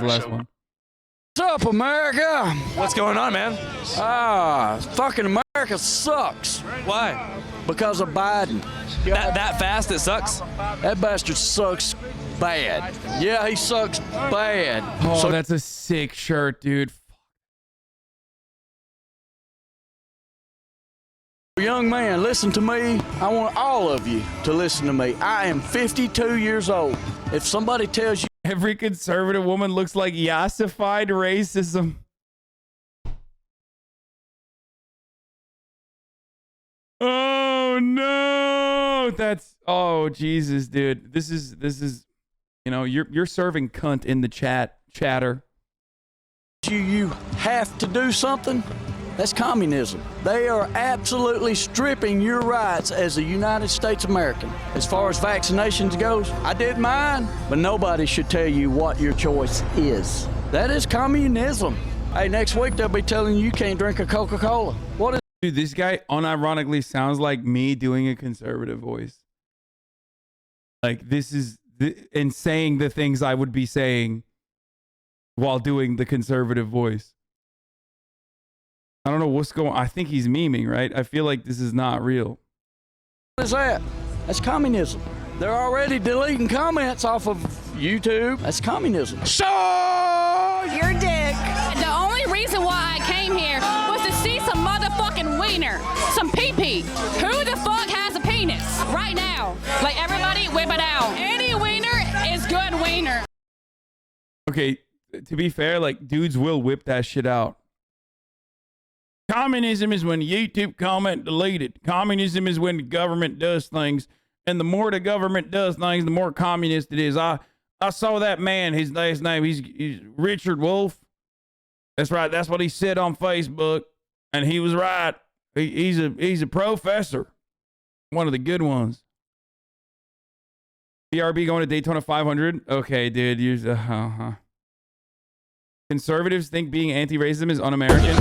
The last one. What's up, America? What's going on, man? Fucking America sucks. Why? Because of Biden. That fast it sucks? That bastard sucks bad. Yeah, he sucks bad. Oh, So, that's a sick shirt, dude. young man, listen to me. I want all of you to listen to me. I am 52 years old. If somebody tells you Every conservative woman looks like yassified racism. Oh no, oh Jesus, dude. This is you know, you're serving cunt in the chatter. you have to do something, that's communism. They are absolutely stripping your rights as a United States American. As far as vaccinations goes, I did mine, but nobody should tell you what your choice is. That is communism. Hey, next week they'll be telling you can't drink a Coca-Cola. What is Dude, this guy unironically sounds like me doing a conservative voice. Like and saying the things I would be saying while doing the conservative voice. I don't know what's going on. I think he's memeing, right? I feel like this is not real. what is that? That's communism. They're already deleting comments off of YouTube. That's communism. So Your dick. The only reason why I came here was to see some motherfucking wiener. Some pee-pee. Who the fuck has a penis right now? Like, everybody whip it out. Any wiener is good wiener. Okay, to be fair, like, dudes will whip that shit out. Communism is when YouTube comment deleted. Communism is when the government does things. And the more the government does things, the more communist it is. I saw that man, his last name, he's Richard Wolf. That's right. That's what he said on Facebook. And he was right. He's a professor. One of the good ones. BRB going to Daytona 500. Okay, dude. Conservatives think being anti-racism is un-American.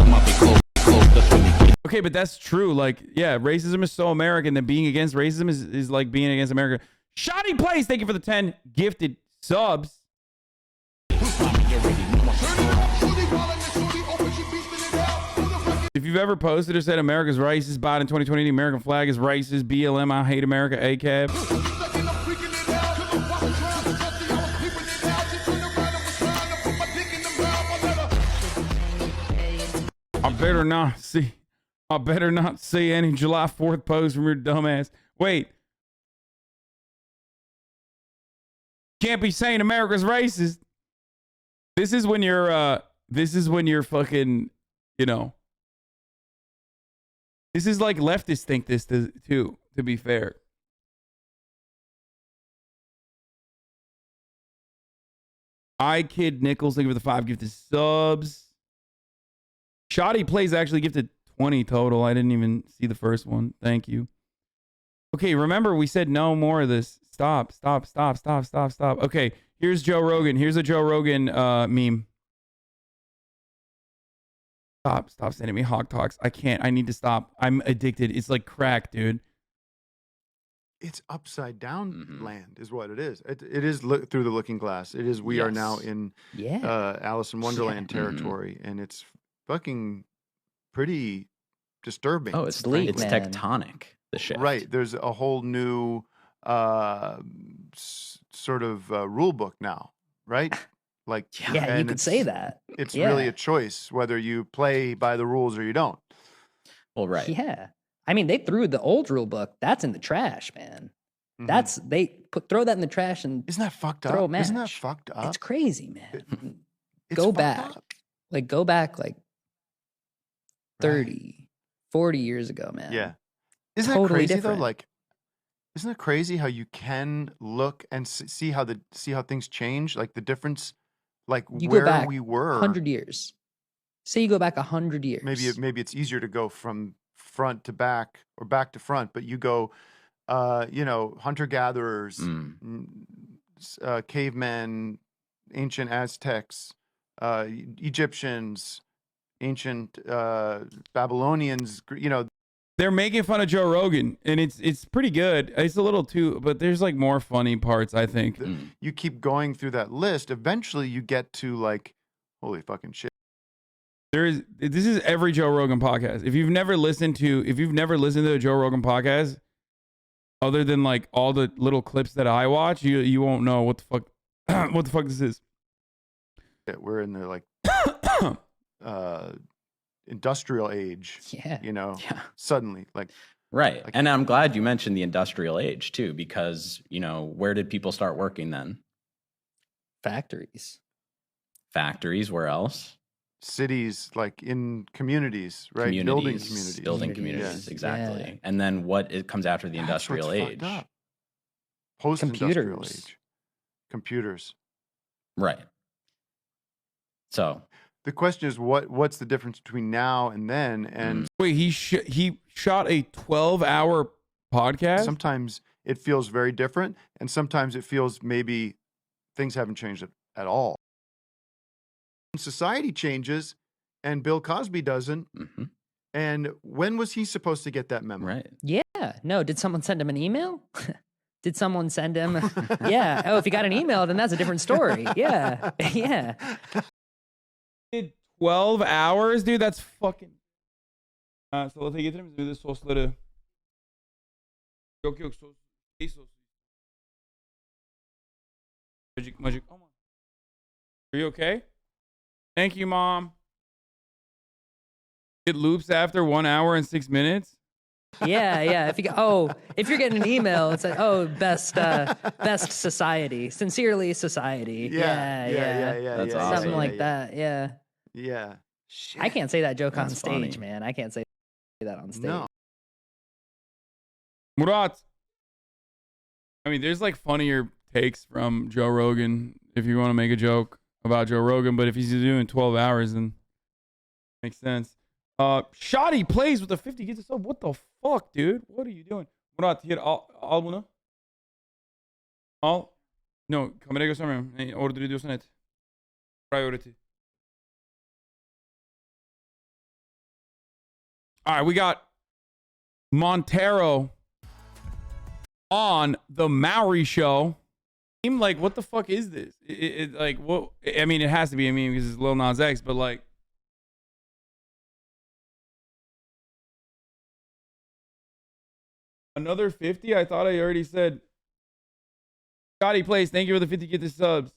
Okay, but that's true. Like, yeah, racism is so American that being against racism is like being against America. Shoddy Plays, thank you for the 10 gifted subs. If you've ever posted or said America's racist, Biden 2020, the American flag is racist, BLM, I hate America, ACAB. I better not see any July 4th post from your dumbass. Wait. Can't be saying America's racist. This is when you're fucking, you know. This is like leftists think this too, to be fair. I Kid Nichols, thank you for the 5 gifted subs. Shoddy Plays actually gifted 20 total. I didn't even see the first one. Thank you. Okay, remember we said no more of this. Stop. Okay, here's Joe Rogan. Here's a Joe Rogan meme. Stop sending me HogToks. I can't. I need to stop. I'm addicted. It's like crack, dude. It's upside down land is what it is. It is through the looking glass. It is. We are now in Alice in Wonderland territory, and it's fucking pretty disturbing. Oh, it's tectonic, the shift. Right. There's a whole new sort of rule book now, right? Like, yeah, you could say that. It's really a choice whether you play by the rules or you don't. Well, right. Yeah. I mean, they threw the old rule book. That's in the trash, man. Throw that in the trash and isn't that fucked throw up? a match. Isn't that fucked up? It's crazy, man. It's go fucked back. up. Go back 30, 40 years ago, man. Yeah. Isn't that Totally crazy different. though? Like, isn't it crazy how you can look and see how things change? Like the difference, like You where go back we were. 100 years. Say you go back 100 years. Maybe it's easier to go from front to back or back to front, but you go, hunter gatherers, cavemen, ancient Aztecs, Egyptians, ancient Babylonians. they're making fun of Joe Rogan, and it's pretty good. It's a little too, but there's like more funny parts, I think. You keep going through that list. Eventually, you get to like, holy fucking shit. This is every Joe Rogan podcast. If you've never listened to a Joe Rogan podcast, other than like all the little clips that I watch, you won't know what the fuck this is. Yeah, we're in the like industrial age. Yeah. You know, Yeah. suddenly like. Right. And I'm glad you mentioned the industrial age too, because, you know, where did people start working then? Factories. Factories, where else? Cities, like in communities, right? Building communities. Building communities, Yeah. exactly. Yeah. And then what it comes after the That's industrial what's age? fucked up. Post-industrial Computers. age. Computers. Right. So The question is, what's the difference between now and then? And Wait, he shot a 12-hour podcast? sometimes it feels very different, and sometimes it feels maybe things haven't changed at all. Society changes, and Bill Cosby doesn't. mhm, And when was he supposed to get that memo? right. Yeah. No, did someone send him an email? Did someone send him? Yeah. Oh, if you got an email, then that's a different story. Yeah. Yeah. 12 hours, dude. That's fucking. Så låt jag getireyim size sosları. Yok sos. Şey sos. Magic. Oh my. Are you okay? Thank you, Mom. It loops after 1 hour and 6 minutes. Yeah. If you're getting an email, it's like, best society. Sincerely, society. Yeah. That's Something awesome. like that. Yeah. Yeah. Shit. I can't say that joke on That's stage, funny. man. I can't say that on stage. No. Murat. I mean, there's like funnier takes from Joe Rogan if you want to make a joke about Joe Rogan, but if he's doing 12 hours, then makes sense. Shoddy plays with the 50 gets a sub. What the fuck, dude? What are you doing? Murat, here, al bunu. Al. No, kameraya göstermiyorum. Order ediyorsan et. Priority. All right, we got Montero on the Maury show. I'm like, what the fuck is this? Like, what? I mean, it has to be a meme because it's Lil Nas X, but like, another 50? I thought I already said. Scotty Plays, thank you for the 50 get the subs.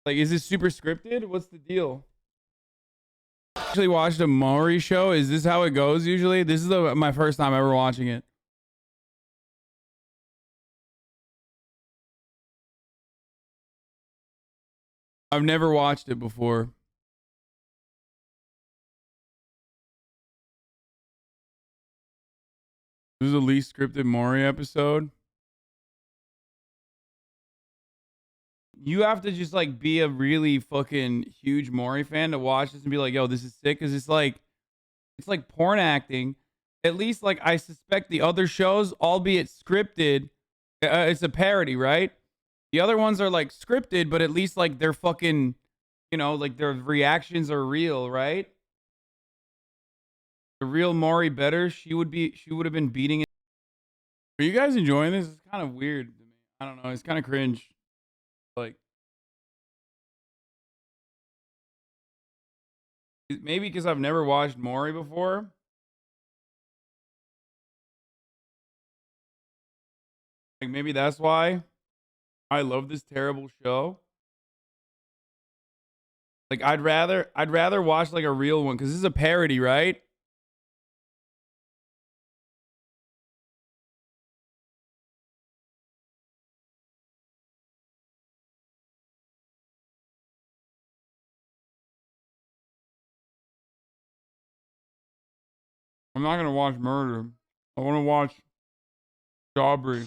Like, is this super scripted? What's the deal? Actually watched a Maury show. Is this how it goes usually? This is my first time ever watching it. I've never watched it before. This is the least scripted Maury episode. You have to just like be a really fucking huge Maury fan to watch this and be like, yo, this is sick. Cause it's like porn acting. At least like I suspect the other shows, albeit scripted, it's a parody, right? The other ones are like scripted, but at least like they're fucking, you know, like their reactions are real, right? The real Maury better, she would have been beating it. Are you guys enjoying this? It's kind of weird to me. I don't know. It's kind of cringe. Like, maybe because I've never watched Maury before. Like, maybe that's why I love this terrible show. Like, I'd rather watch like a real one because this is a parody, right? I'm not gonna watch murder. I want to watch Aubrey.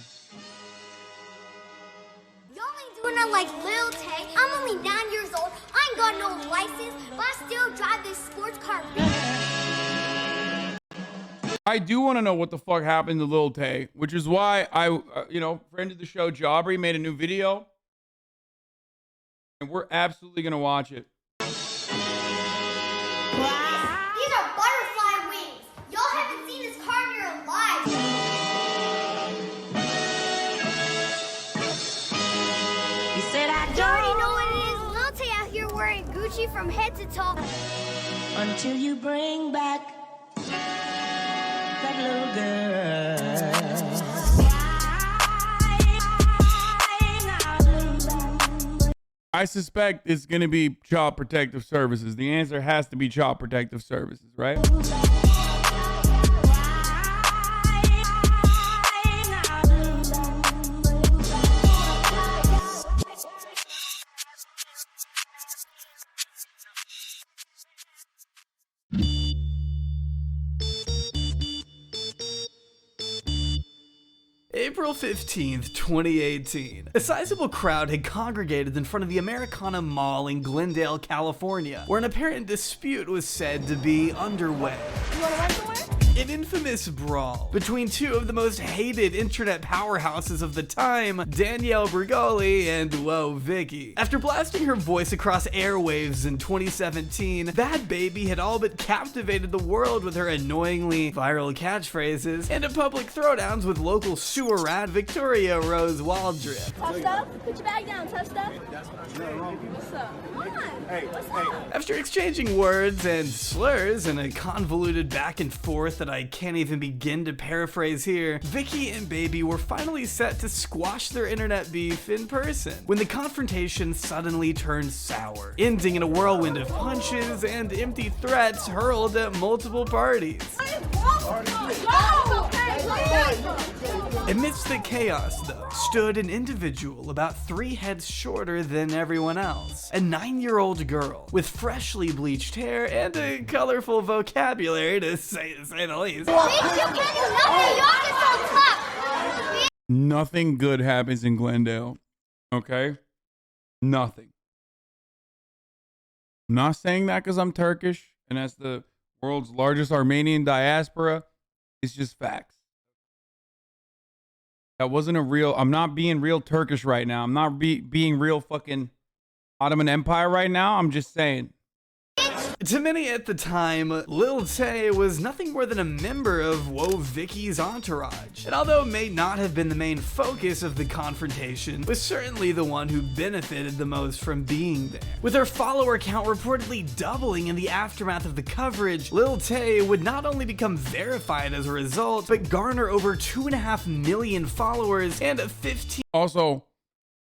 Y'all ain't doing it like Lil Tay. I'm only 9 years old. I ain't got no license, but I still drive this sports car. I do want to know what the fuck happened to Lil Tay, which is why I, friend of the show, Aubrey, made a new video. And we're absolutely gonna watch it. These are butterfly wings. Y'all Gucci from head to toe. Until you bring back that little girl. I suspect it's going to be Child Protective Services. The answer has to be Child Protective Services, right? April 15th, 2018. A sizable crowd had congregated in front of the Americana Mall in Glendale, California, where an apparent dispute was said to be underway. You wanna run somewhere? An infamous brawl between two of the most hated internet powerhouses of the time, Danielle Bregoli and Whoa Vicky. After blasting her voice across airwaves in 2017, Bad Baby had all but captivated the world with her annoyingly viral catchphrases and public throwdowns with local sewer rat Victoria Rose Waldrip. Tough stuff? Put your bag down, tough stuff. What's up? Come on. What's up? After exchanging words and slurs in a convoluted back and forth that I can't even begin to paraphrase here, Vicky and Baby were finally set to squash their internet beef in person, when the confrontation suddenly turned sour, ending in a whirlwind of punches and empty threats hurled at multiple parties. Amidst the chaos, though, stood an individual about 3 heads shorter than everyone else, a 9-year-old girl with freshly bleached hair and a colorful vocabulary, to say the least. Nothing good happens in Glendale, okay? Nothing. I'm not saying that because I'm Turkish and that's the world's largest Armenian diaspora. It's just facts. That wasn't a real, I'm not being real Turkish right now. I'm not being real fucking Ottoman Empire right now. I'm just saying. To many at the time, Lil Tay was nothing more than a member of Whoa Vicky's entourage, and although it may not have been the main focus of the confrontation, was certainly the one who benefited the most from being there. With her follower count reportedly doubling in the aftermath of the coverage, Lil Tay would not only become verified as a result, but garner over 2.5 million followers and 15. Also,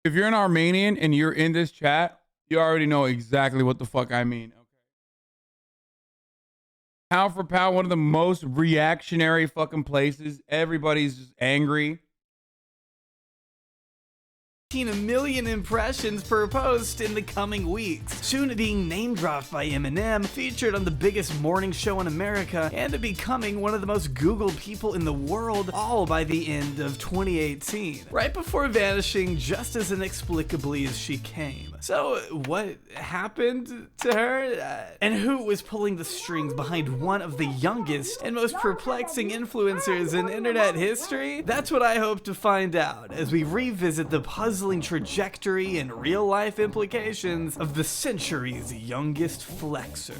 if you're an Armenian and you're in this chat, you already know exactly what the fuck I mean. Pound for pound, one of the most reactionary fucking places. Everybody's just angry. 15 million impressions per post in the coming weeks, soon being name dropped by Eminem, featured on the biggest morning show in America, and becoming one of the most Googled people in the world, all by the end of 2018, right before vanishing just as inexplicably as she came. So what happened to her? And who was pulling the strings behind one of the youngest and most perplexing influencers in internet history? That's what I hope to find out as we revisit the puzzling trajectory and real-life implications of the century's youngest flexer.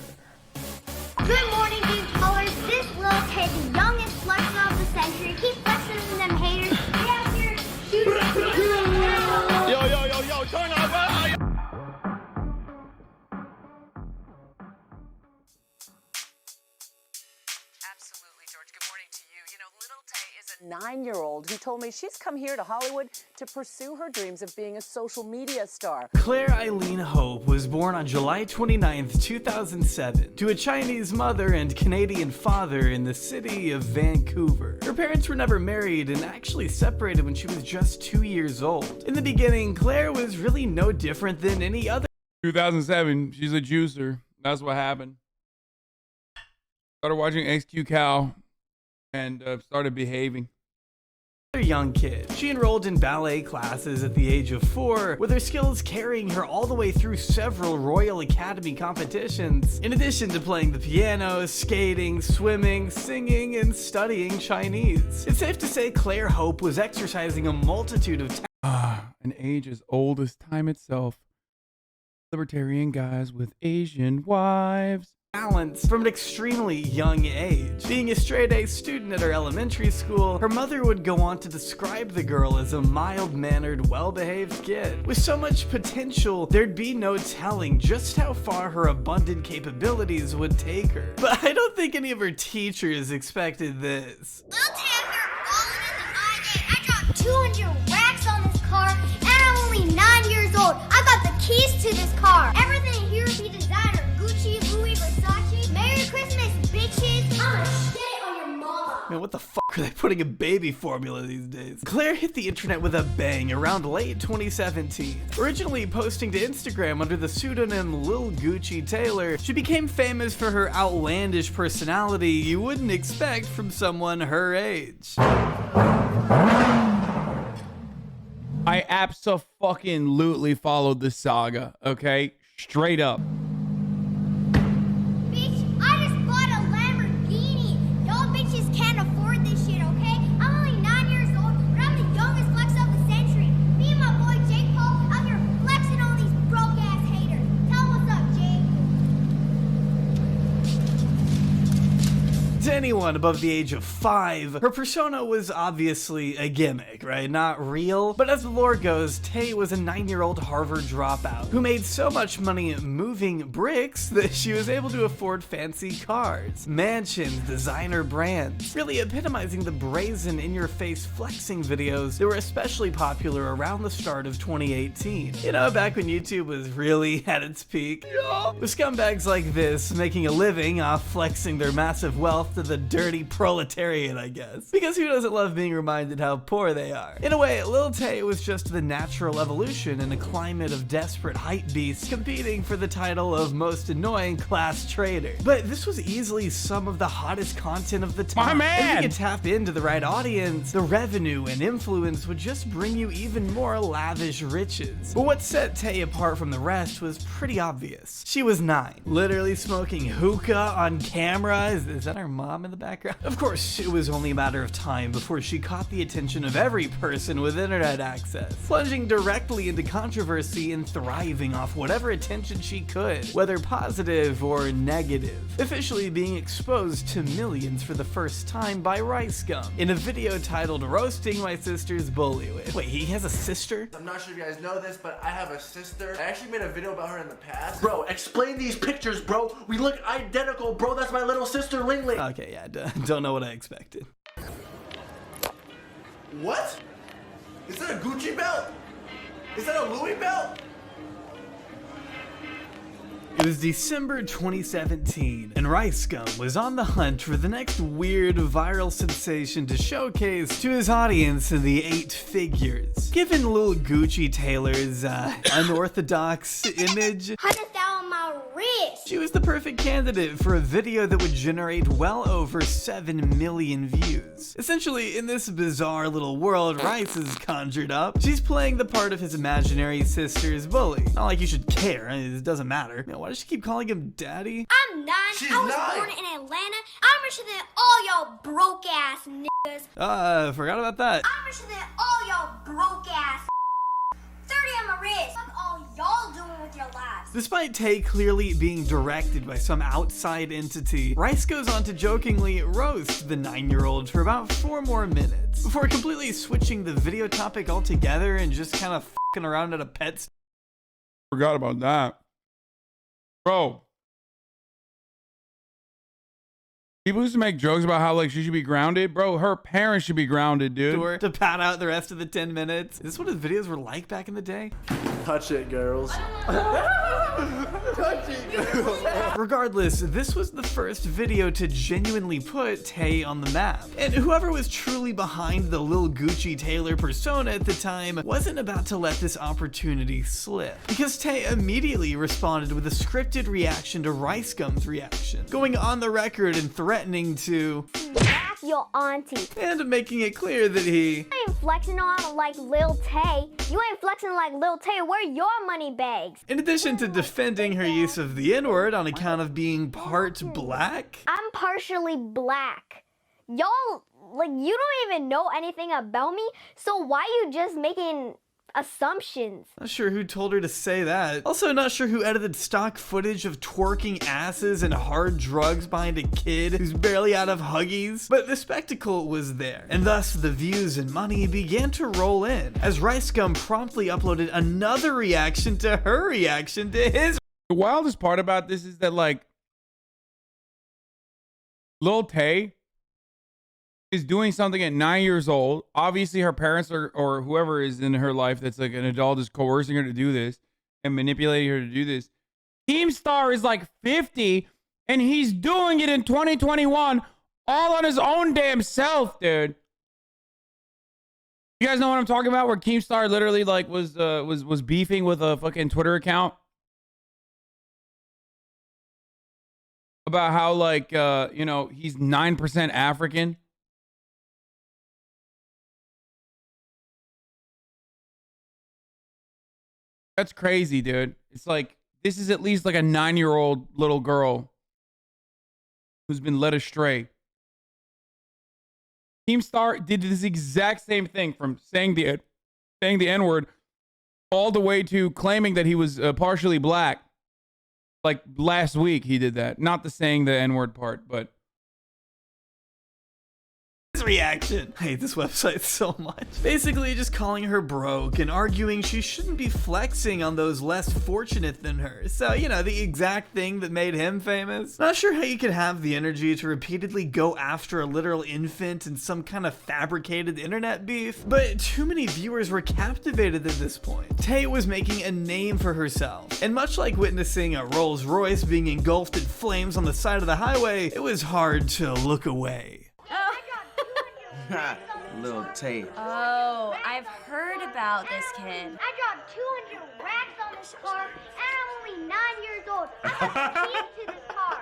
Good morning, these colors. This Lil Tay, the youngest flexer of the century. Keep flexing on them haters. Get out here, shoot it. Yo, turn up. Absolutely, George. Good morning to you. You know, Lil Tay is a 9-year-old who told me she's come here to Hollywood to pursue her dreams of being a social media star. Claire Eileen Hope was born on July 29th, 2007, to a Chinese mother and Canadian father in the city of Vancouver. Her parents were never married and actually separated when she was just 2 years old. In the beginning, Claire was really no different than any other. 2007, she's a juicer. That's what happened. Started watching XQCal and started behaving. Young kid. She enrolled in ballet classes at the age of 4, with her skills carrying her all the way through several Royal Academy competitions, in addition to playing the piano, skating, swimming, singing, and studying Chinese. It's safe to say Claire Hope was exercising a multitude of an age as old as time itself. Libertarian guys with Asian wives. talents from an extremely young age. Being a straight-A student at her elementary school, her mother would go on to describe the girl as a mild-mannered, well-behaved kid. With so much potential, there'd be no telling just how far her abundant capabilities would take her. But I don't think any of her teachers expected this. Lil Tay up here balling in the I-8. I dropped 200 racks on this car, and I'm only 9 years old. I got the keys to this car. Everything here be designer. Gucci, Louis, Versace. Merry Christmas, bitches. I'm gonna shit it on your mama. Man, what the fuck are they putting in baby formula these days? Claire hit the internet with a bang around late 2017. Originally posting to Instagram under the pseudonym Lil Gucci Taylor, she became famous for her outlandish personality you wouldn't expect from someone her age. I abso-fucking-lutely followed the saga, okay? Straight up. Bitch, I just bought a Lamborghini. Y'all bitches can't afford this shit, okay? I'm only 9 years old, but I'm the youngest flex of the century. Me and my boy Jake Paul out here flexing on these broke-ass haters. Tell them what's up, Jake. To anyone above the age of 5, her persona was obviously a gimmick, right? Not real. But as the lore goes, Tay was a 9-year-old Harvard dropout who made so much money moving bricks that she was able to afford fancy cars, mansions, designer brands, really epitomizing the brazen in-your-face flexing videos that were especially popular around the start of 2018. You know, back when YouTube was really at its peak. With scumbags like this making a living off flexing their massive wealth to the dirty proletariat, I guess. Because who doesn't love being reminded how poor they are? In a way, Lil Tay was just the natural evolution in a climate of desperate hype beasts competing for the title of most annoying class traitor. But this was easily some of the hottest content of the time. My man! If you could tap into the right audience, the revenue and influence would just bring you even more lavish riches. But what set Tay apart from the rest was pretty obvious. She was 9, literally smoking hookah on camera. Is that her mom in the background? Of course, it was only a matter of time before she caught the attention of every person with internet access, plunging directly into controversy and thriving off whatever attention she could, whether positive or negative, officially being exposed to millions for the first time by Rice Gum in a video titled Roasting My Sister's Bully With. Wait, he has a sister? I'm not sure if you guys know this, but I have a sister. I actually made a video about her in the past. Bro, explain these pictures, bro. We look identical, bro. That's my little sister, Ling Ling. Okay, yeah, don't know what I expected. What? Is that a Gucci belt? Is that a Louis belt? It was December 2017, and Rice Gum was on the hunt for the next weird viral sensation to showcase to his audience in the 8 figures. Given Lil Gucci Taylor's unorthodox image, 100,000 on my wrist. she was the perfect candidate for a video that would generate well over 7 million views. Essentially, in this bizarre little world Rice has conjured up, she's playing the part of his imaginary sister's bully. Not like you should care, it doesn't matter. You know, why does she keep calling him daddy? I'm 9. I was born in Atlanta. I'm richer than all y'all broke ass niggas. Forgot about that. I'm richer than all y'all broke ass. 30 on my wrist. Fuck all y'all doing with your lives. Despite Tay clearly being directed by some outside entity, Rice goes on to jokingly roast the 9-year-old for about 4 more minutes, before completely switching the video topic altogether and just kind of fucking around at a pet store. Forgot about that. Bro. People used to make jokes about how like she should be grounded. Bro, her parents should be grounded, dude. To pad out the rest of the 10 minutes. Is this what his videos were like back in the day? Touch it, girls. Touch it, girls. Regardless, this was the first video to genuinely put Tay on the map. And whoever was truly behind the Lil Gucci Taylor persona at the time wasn't about to let this opportunity slip. Because Tay immediately responded with a scripted reaction to Rice Gum's reaction, going on the record and threatening to That's your auntie. and making it clear that he You ain't flexing on like Lil Tay. You ain't flexing like Lil Tay. Where your money bags? in addition to defending her use of the N-word on account of being part black. I'm partially black. Y'all, like, you don't even know anything about me, so why you just making assumptions. Not sure who told her to say that. Also not sure who edited stock footage of twerking asses and hard drugs behind a kid who's barely out of Huggies. But the spectacle was there, and thus the views and money began to roll in, as Rice Gum promptly uploaded another reaction to her reaction to his. The wildest part about this is that, like, Lil Tay is doing something at 9 years old. Obviously, her parents or whoever is in her life that's like an adult is coercing her to do this and manipulating her to do this. Keemstar is like 50, and he's doing it in 2021 all on his own damn self, dude. You guys know what I'm talking about? Where Keemstar literally like was beefing with a fucking Twitter account about how, like, you know, he's 9% African. That's crazy, dude. It's like, this is at least like a 9-year-old little girl who's been led astray. Keemstar did this exact same thing, from saying the N-word all the way to claiming that he was partially black. Like last week he did that. Not the saying the N-word part, but reaction. I hate this website so much. Basically just calling her broke and arguing she shouldn't be flexing on those less fortunate than her. So, you know, the exact thing that made him famous. Not sure how you could have the energy to repeatedly go after a literal infant in some kind of fabricated internet beef, but too many viewers were captivated at this point. Tay was making a name for herself, and much like witnessing a Rolls Royce being engulfed in flames on the side of the highway, it was hard to look away. Lil Tay. Oh, I've heard about this kid. I dropped 200 racks on this car, and I'm only 9 years old. I got the keys to this car.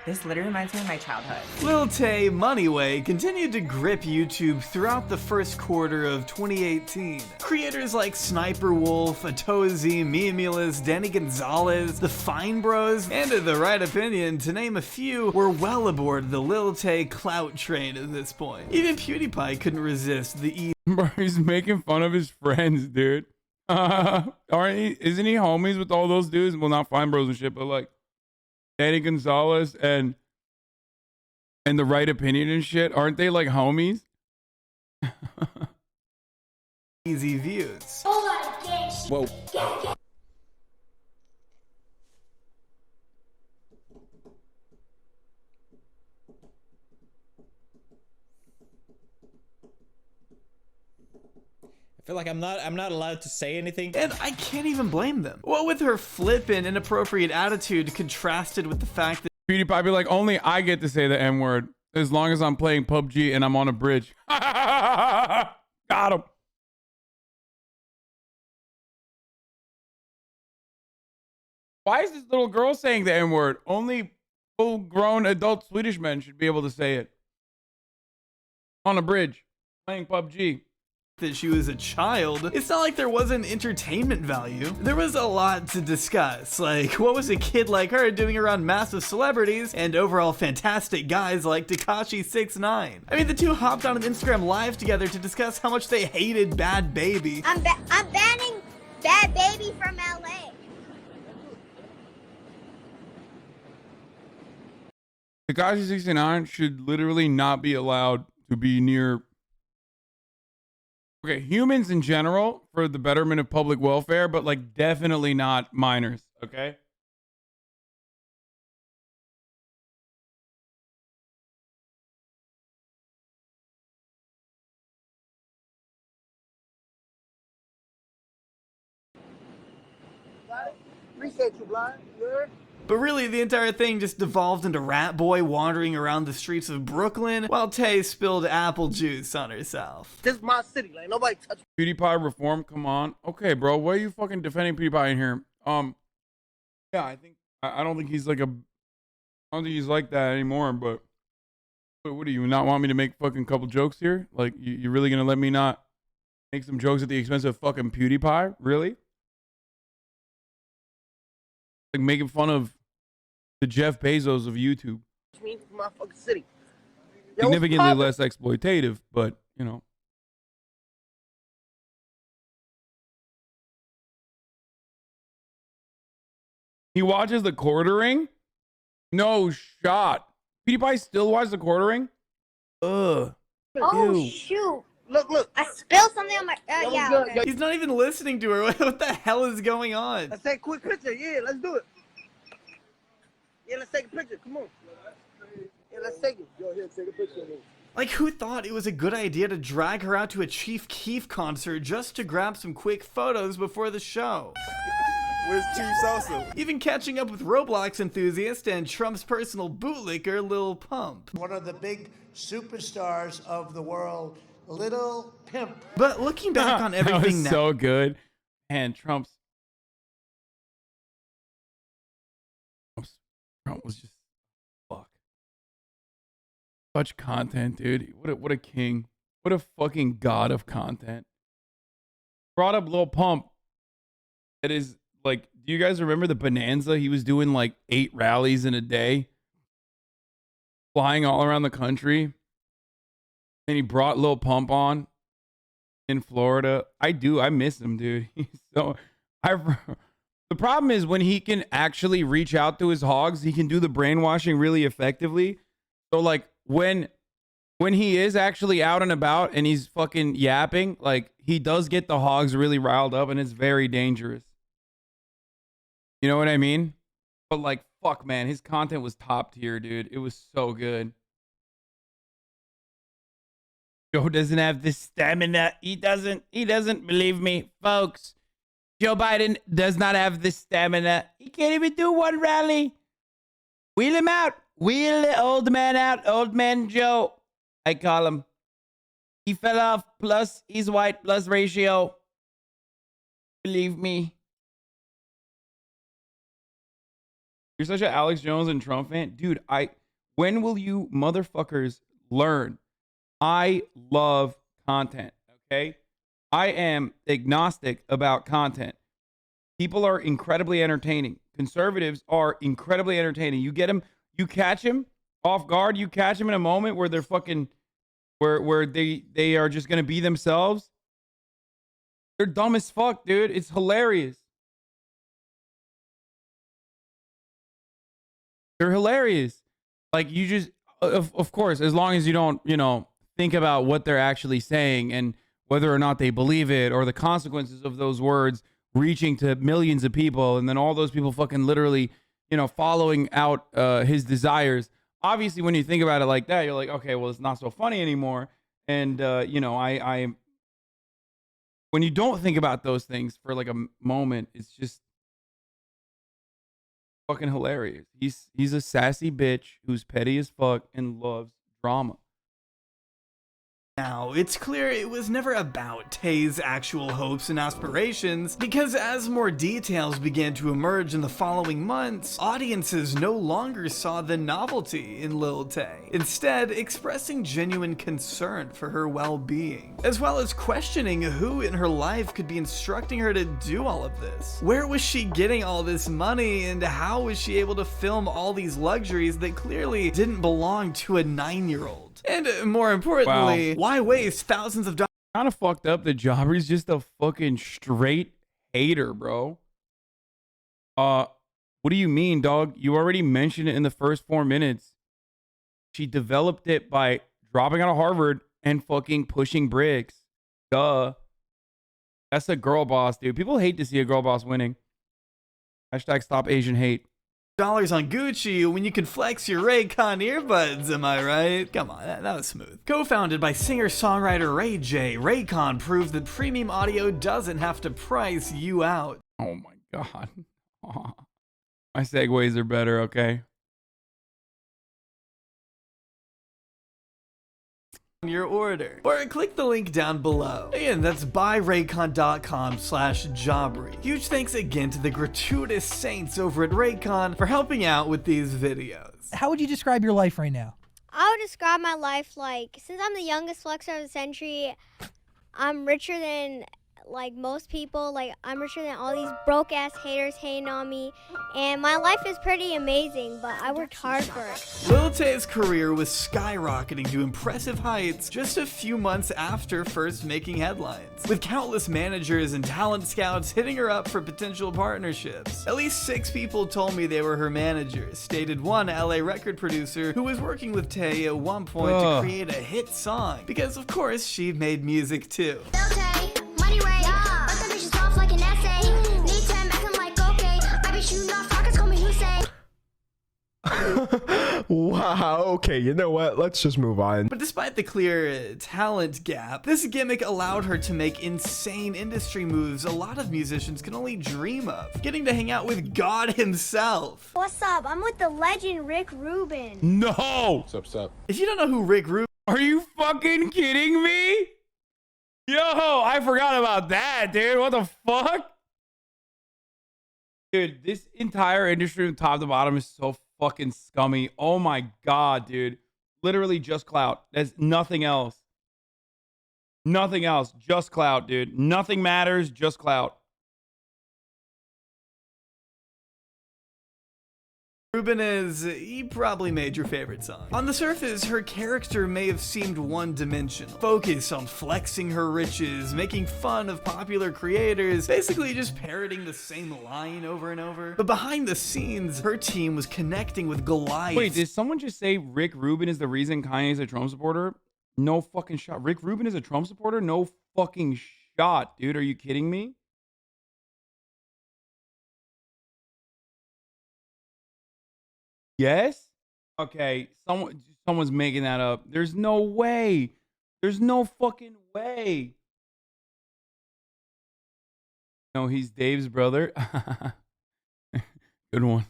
This literally reminds me of my childhood. Lil Tay Moneyway continued to grip YouTube throughout the first quarter of 2018. Creators like Sniper Wolf, Atozi, Memeulous, Danny Gonzalez, the Fine Bros, and The Right Opinion, to name a few, were well aboard the Lil Tay clout train at this point. Even PewDiePie couldn't resist the Bro, he's making fun of his friends, dude. Isn't he homies with all those dudes? Well, not Fine Bros and shit, but like Danny Gonzalez and The Right Opinion and shit. Aren't they like homies? easy views. Whoa. I feel like I'm not allowed to say anything. And I can't even blame them. What with her flippant, inappropriate attitude contrasted with the fact that PewDiePie be like, only I get to say the N-word as long as I'm playing PUBG and I'm on a bridge. Got him. Why is this little girl saying the N-word? Only full-grown adult Swedish men should be able to say it. On a bridge, playing PUBG. That she was a child, it's not like there wasn't entertainment value. There was a lot to discuss, like what was a kid like her doing around massive celebrities and overall fantastic guys like Tekashi 6ix9ine. I mean, the two hopped on an Instagram live together to discuss how much they hated Bad Baby. I'm banning Bad Baby from LA. Tekashi 6ix9ine should literally not be allowed to be near. Okay, humans in general for the betterment of public welfare, but like definitely not minors, okay? Appreciate you, blind. You heard? But really, the entire thing just devolved into Rat Boy wandering around the streets of Brooklyn while Tay spilled apple juice on herself. This is my city, like nobody touch. PewDiePie reform, come on. Okay, bro, why are you fucking defending PewDiePie in here? Yeah, I don't think he's like I don't think he's like that anymore, but what do you not want me to make fucking couple jokes here? Like, you really gonna let me not make some jokes at the expense of fucking PewDiePie? Really? Like making fun of the Jeff Bezos of YouTube. My fucking city. Significantly less exploitative, but you know. He watches the quartering? No shot. PewDiePie still watches the quartering? Ugh. Oh, Ew. shoot. Look. I spilled something on my... yeah, okay. He's not even listening to her. What the hell is going on? Let's take a quick picture. Yeah, let's do it. Yeah, let's take a picture. Come on. Yeah, let's take it. Yo, here, take a picture of me. Like, who thought it was a good idea to drag her out to a Chief Keef concert just to grab some quick photos before the show? Where's Chief Salsa? Even catching up with Roblox enthusiast and Trump's personal bootlicker, Lil Pump. One of the big superstars of the world, Little Pimp. But looking back on everything that was now, so good. And Trump was just fuck. Such content, dude. What a king. What a fucking god of content. Brought up Lil Pump. It is like, do you guys remember the Bonanza? He was doing like 8 rallies in a day, flying all around the country. And he brought Lil Pump on in Florida. I miss him, dude. The problem is when he can actually reach out to his hogs, he can do the brainwashing really effectively. So like when he is actually out and about and he's fucking yapping, like he does get the hogs really riled up and it's very dangerous. You know what I mean? But like, fuck, man, his content was top tier, dude. It was so good. Joe doesn't have the stamina. He doesn't believe me, folks. Joe Biden does not have the stamina. He can't even do one rally. Wheel him out. Wheel the old man out. Old man Joe, I call him. He fell off. Plus, he's white. Plus ratio. Believe me. You're such an Alex Jones and Trump fan. Dude, when will you motherfuckers learn? I love content, okay? I am agnostic about content. People are incredibly entertaining. Conservatives are incredibly entertaining. You get them, you catch them off guard, you catch them in a moment where they're fucking, where they are just going to be themselves. They're dumb as fuck, dude. It's hilarious. They're hilarious. Like, you just, of course, as long as you don't, think about what they're actually saying and whether or not they believe it or the consequences of those words reaching to millions of people and then all those people fucking literally, following out his desires. Obviously, when you think about it like that, you're like, okay, well, it's not so funny anymore. And, when you don't think about those things for like a moment, it's just fucking hilarious. He's a sassy bitch who's petty as fuck and loves drama. Now, it's clear it was never about Tay's actual hopes and aspirations, because as more details began to emerge in the following months, audiences no longer saw the novelty in Lil Tay, instead expressing genuine concern for her well-being, as well as questioning who in her life could be instructing her to do all of this. Where was she getting all this money, and how was she able to film all these luxuries that clearly didn't belong to a 9-year-old? And more importantly, why waste thousands of dollars? Kind of fucked up that Jabber's just a fucking straight hater, bro. What do you mean, dog? You already mentioned it in the first 4 minutes. She developed it by dropping out of Harvard and fucking pushing bricks. Duh. That's a girl boss, dude. People hate to see a girl boss winning. Hashtag stop Asian hate. Dollars on Gucci when you can flex your Raycon earbuds, am I right? Come on, that was smooth. Co-founded by singer-songwriter Ray J, Raycon proved that premium audio doesn't have to price you out. Oh my god. Aw. My segues are better, okay? Your order, or click the link down below. Again, that's buyraycon.com/Jabri. Huge thanks again to the gratuitous saints over at Raycon for helping out with these videos. How would you describe your life right now? I would describe my life like, since I'm the youngest flexer of the century, I'm richer than like most people. Like, I'm richer than all these broke ass haters hating on me, and my life is pretty amazing, but I worked hard for it. Lil Tay's career was skyrocketing to impressive heights just a few months after first making headlines, with countless managers and talent scouts hitting her up for potential partnerships. At least 6 people told me they were her managers, stated one LA record producer who was working with Tay at one point to create a hit song, because of course she made music too. Lil Tay, money way, but the bitch is off like an essay. Need time, acting like okay. I be shooting off rockets, call me Hussein. Wow, okay, you know what? Let's just move on. But despite the clear talent gap, this gimmick allowed her to make insane industry moves a lot of musicians can only dream of. Getting to hang out with God himself. What's up? I'm with the legend Rick Rubin. No! What's up? If you don't know who Rick Rubin... Are you fucking kidding me? Yo, I forgot about that, dude. What the fuck? Dude, this entire industry from top to bottom is so fucking scummy. Oh my god, dude. Literally just clout. There's nothing else. Nothing else. Just clout, dude. Nothing matters. Just clout. Rubin he probably made your favorite song. On the surface, her character may have seemed one-dimensional. Focused on flexing her riches, making fun of popular creators, basically just parroting the same line over and over. But behind the scenes, her team was connecting with Goliath. Wait, did someone just say Rick Rubin is the reason Kanye's a Trump supporter? No fucking shot. Rick Rubin is a Trump supporter? No fucking shot, dude. Are you kidding me? Yes? Okay, someone's making that up. There's no way. There's no fucking way. No, he's Dave's brother. Good one.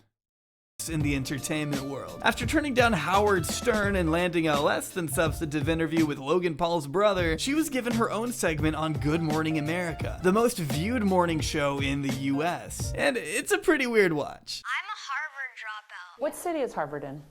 In the entertainment world. After turning down Howard Stern and landing a less than substantive interview with Logan Paul's brother, she was given her own segment on Good Morning America, the most viewed morning show in the US. And it's a pretty weird watch. I'm a Harvard dropout. What city is Harvard in?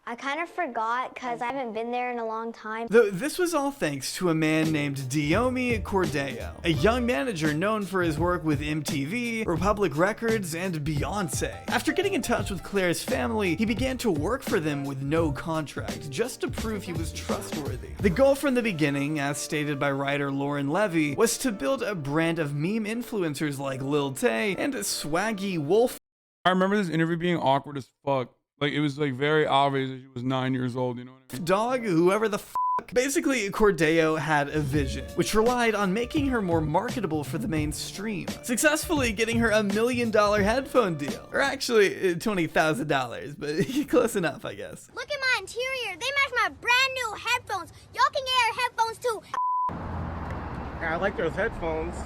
I kind of forgot because I haven't been there in a long time. Though this was all thanks to a man named Diomi Cordeo, a young manager known for his work with MTV, Republic Records, and Beyonce. After getting in touch with Claire's family, he began to work for them with no contract, just to prove he was trustworthy. The goal from the beginning, as stated by writer Lauren Levy, was to build a brand of meme influencers like Lil Tay and Swaggy Wolf. I remember this interview being awkward as fuck. Like, it was like very obvious that she was 9 years old, you know what I mean? Dog, whoever the fuck. Basically, Cordeo had a vision, which relied on making her more marketable for the mainstream, successfully getting her $1 million headphone deal. Or actually, $20,000, but close enough, I guess. Look at my interior. They match my brand new headphones. Y'all can get our headphones too. I like those headphones.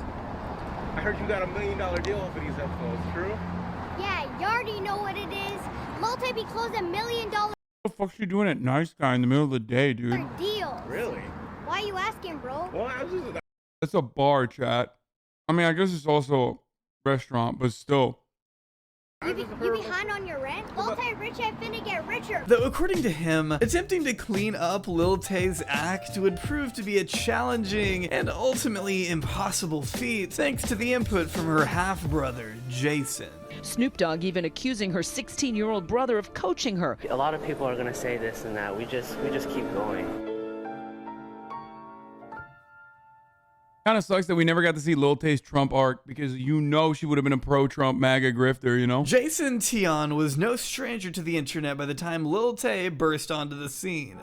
I heard you got $1 million deal for these headphones, true? Yeah, you already know what it is. Multi-be closed $1 million What the fuck's she doing at Nice Guy in the middle of the day, dude? deals. Really? Why are you asking, bro? Well, I was just... That's a bar, chat. I mean, I guess it's also a restaurant, but still. You behind on your rent? Multi-rich ain't finna get richer. Though according to him, attempting to clean up Lil Tay's act would prove to be a challenging and ultimately impossible feat thanks to the input from her half-brother, Jason. Snoop Dogg even accusing her 16-year-old brother of coaching her. A lot of people are going to say this and that. We just keep going. Kind of sucks that we never got to see Lil Tay's Trump arc because you know she would have been a pro-Trump MAGA grifter, you know? Jason Tion was no stranger to the internet by the time Lil Tay burst onto the scene.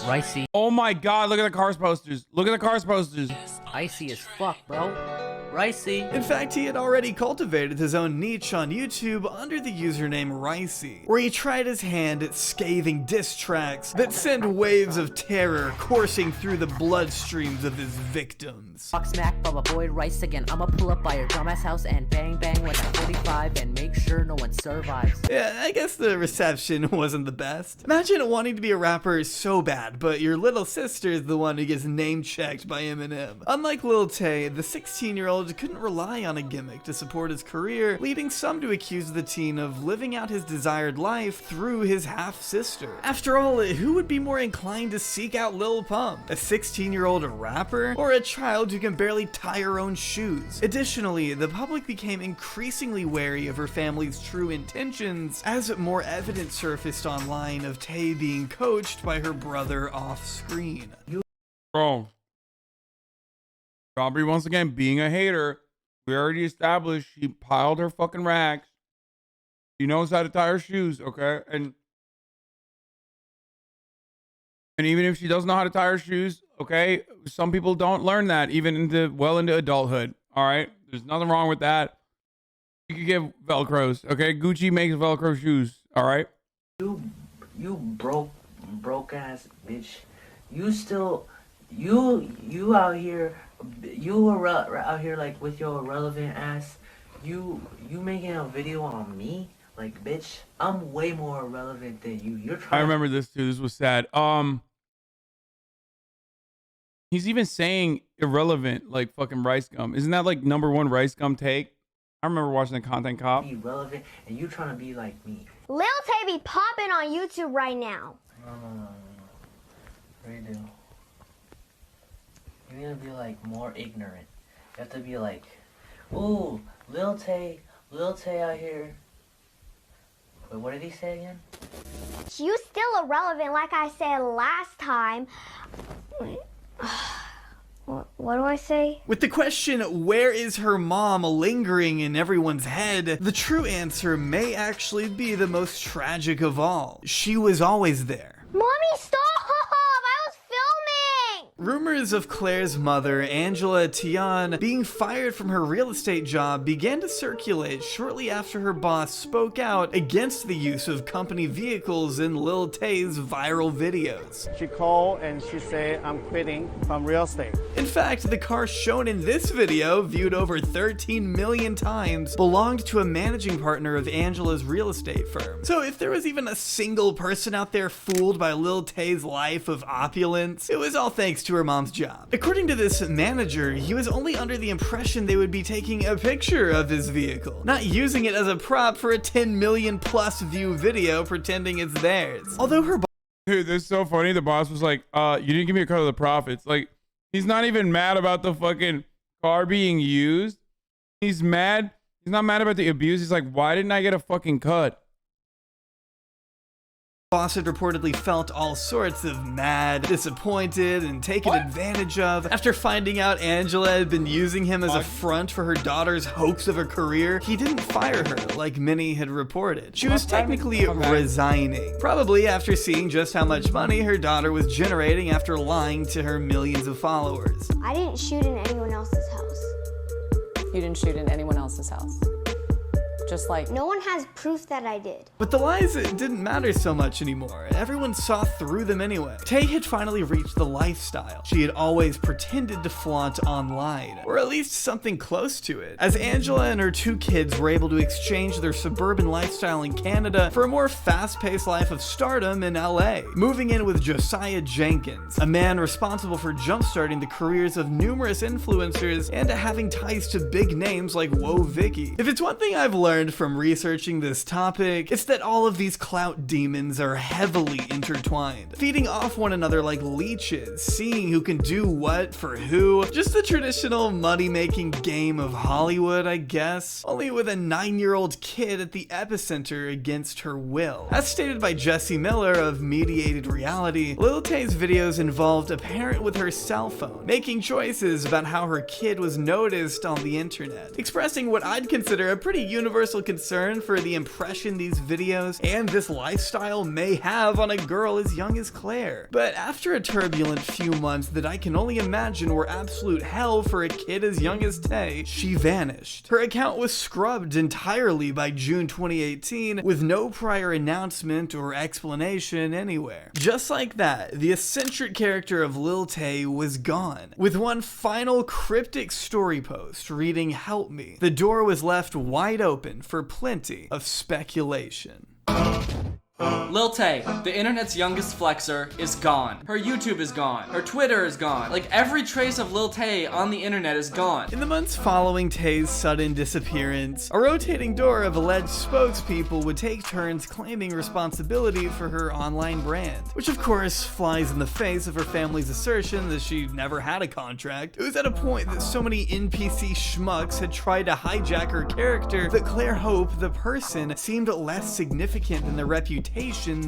Ricey. Oh my god, look at the Cars posters. Look at the Cars posters. Icy as fuck, bro. Ricey. In fact, he had already cultivated his own niche on YouTube under the username Ricey, where he tried his hand at scathing diss tracks that sent waves of terror coursing through the bloodstreams of his victims. Fuck smack from a boy Rice again. I'ma pull up by your dumbass house and bang bang with a 45 and make sure no one survives. Yeah, I guess the reception wasn't the best. Imagine wanting to be a rapper so bad, but your little sister is the one who gets name-checked by Eminem. Unlike Lil Tay, the 16-year-old child couldn't rely on a gimmick to support his career, leading some to accuse the teen of living out his desired life through his half-sister. After all, who would be more inclined to seek out Lil Pump? A 16-year-old rapper? Or a child who can barely tie her own shoes? Additionally, the public became increasingly wary of her family's true intentions as more evidence surfaced online of Tay being coached by her brother off-screen. Bro. Aubrey, once again, being a hater. We already established she piled her fucking racks. She knows how to tie her shoes, okay? And even if she doesn't know how to tie her shoes, okay, some people don't learn that even into adulthood. All right, there's nothing wrong with that. You could get Velcros, okay? Gucci makes Velcro shoes. All right. You broke ass bitch. You still you out here. You were out here like with your irrelevant ass. You making a video on me? Like, bitch, I'm way more irrelevant than you. You're trying. I remember this too. This was sad. He's even saying irrelevant, like fucking rice gum. Isn't that like #1 rice gum take? I remember watching the Content Cop. Be relevant, and you trying to be like me. Lil Tay be popping on YouTube right now. No. Redo. You need to be like more ignorant. You have to be like, ooh, Lil Tay out here. Wait, what did he say again? You still irrelevant, like I said last time. What do I say? With the question, where is her mom, lingering in everyone's head, the true answer may actually be the most tragic of all. She was always there. Mommy, stop! I was filming! Rumors of Claire's mother, Angela Tian, being fired from her real estate job began to circulate shortly after her boss spoke out against the use of company vehicles in Lil Tay's viral videos. She called and she said, I'm quitting from real estate. In fact, the car shown in this video, viewed over 13 million times, belonged to a managing partner of Angela's real estate firm. So if there was even a single person out there fooled by Lil Tay's life of opulence, it was all thanks to her mom's job. According to this manager, he was only under the impression they would be taking a picture of his vehicle, not using it as a prop for a 10 million plus view video pretending it's theirs. Although her Dude, this is so funny. The boss was like, you didn't give me a cut of the profits. Like, he's not even mad about the fucking car being used. He's mad. He's not mad about the abuse. He's like, why didn't I get a fucking cut? boss had reportedly felt all sorts of mad, disappointed, and taken advantage of. After finding out Angela had been using him as a front for her daughter's hopes of a career, he didn't fire her like many had reported. She was technically resigning, probably after seeing just how much money her daughter was generating after lying to her millions of followers. I didn't shoot in anyone else's house. You didn't shoot in anyone else's house. Just like... No one has proof that I did. But the lies didn't matter so much anymore. Everyone saw through them anyway. Tay had finally reached the lifestyle she had always pretended to flaunt online, or at least something close to it, as Angela and her 2 kids were able to exchange their suburban lifestyle in Canada for a more fast-paced life of stardom in LA, moving in with Josiah Jenkins, a man responsible for jumpstarting the careers of numerous influencers and having ties to big names like Whoa Vicky. If it's one thing I've learned from researching this topic, it's that all of these clout demons are heavily intertwined, feeding off one another like leeches, seeing who can do what for who. Just the traditional money-making game of Hollywood, I guess, only with a 9-year-old kid at the epicenter against her will. As stated by Jesse Miller of Mediated Reality, Lil Tay's videos involved a parent with her cell phone, making choices about how her kid was noticed on the internet, expressing what I'd consider a pretty universal concern for the impression these videos and this lifestyle may have on a girl as young as Claire. But after a turbulent few months that I can only imagine were absolute hell for a kid as young as Tay, she vanished. Her account was scrubbed entirely by June 2018 with no prior announcement or explanation anywhere. Just like that, the eccentric character of Lil Tay was gone, with one final cryptic story post reading, "Help me." The door was left wide open for plenty of speculation. Lil Tay, the internet's youngest flexer, is gone. Her YouTube is gone. Her Twitter is gone. Like, every trace of Lil Tay on the internet is gone. In the months following Tay's sudden disappearance, a rotating door of alleged spokespeople would take turns claiming responsibility for her online brand, which of course flies in the face of her family's assertion that she never had a contract. It was at a point that so many NPC schmucks had tried to hijack her character that Claire Hope, the person, seemed less significant than the reputation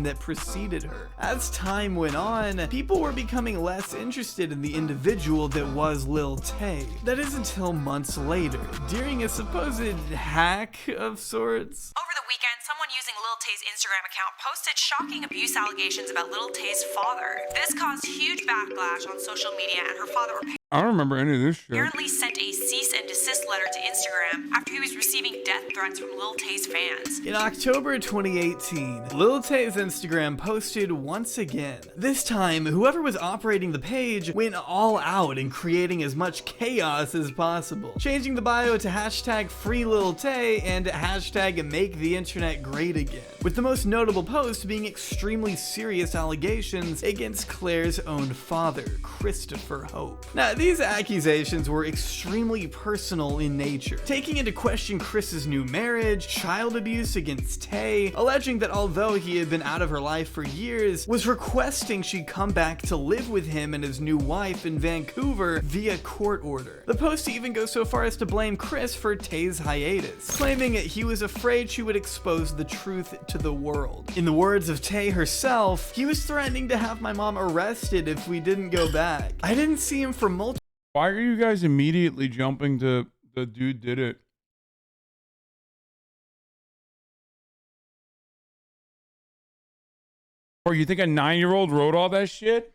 that preceded her. As time went on, people were becoming less interested in the individual that was Lil Tay. That is until months later, during a supposed hack of sorts. Over the weekend, someone using Lil Tay's Instagram account posted shocking abuse allegations about Lil Tay's father. This caused huge backlash on social media, and her father I don't remember any of this shit. apparently sent a cease and desist letter to Instagram after he was receiving death threats from Lil Tay's fans. In October 2018, Lil Tay's Instagram posted once again. This time, whoever was operating the page went all out in creating as much chaos as possible, changing the bio to hashtag free Lil Tay and hashtag make the internet great again, with the most notable post being extremely serious allegations against Claire's own father, Christopher Hope. Now, these accusations were extremely personal in nature, taking into question Chris's new marriage, child abuse against Tay, alleging that although he had been out of her life for years, was requesting she come back to live with him and his new wife in Vancouver via court order. The post even goes so far as to blame Chris for Tay's hiatus, claiming that he was afraid she would expose the truth to the world. In the words of Tay herself, he was threatening to have my mom arrested if we didn't go back. I didn't see him for multiple. Why are you guys immediately jumping to the dude did it? Or you think a 9-year-old wrote all that shit?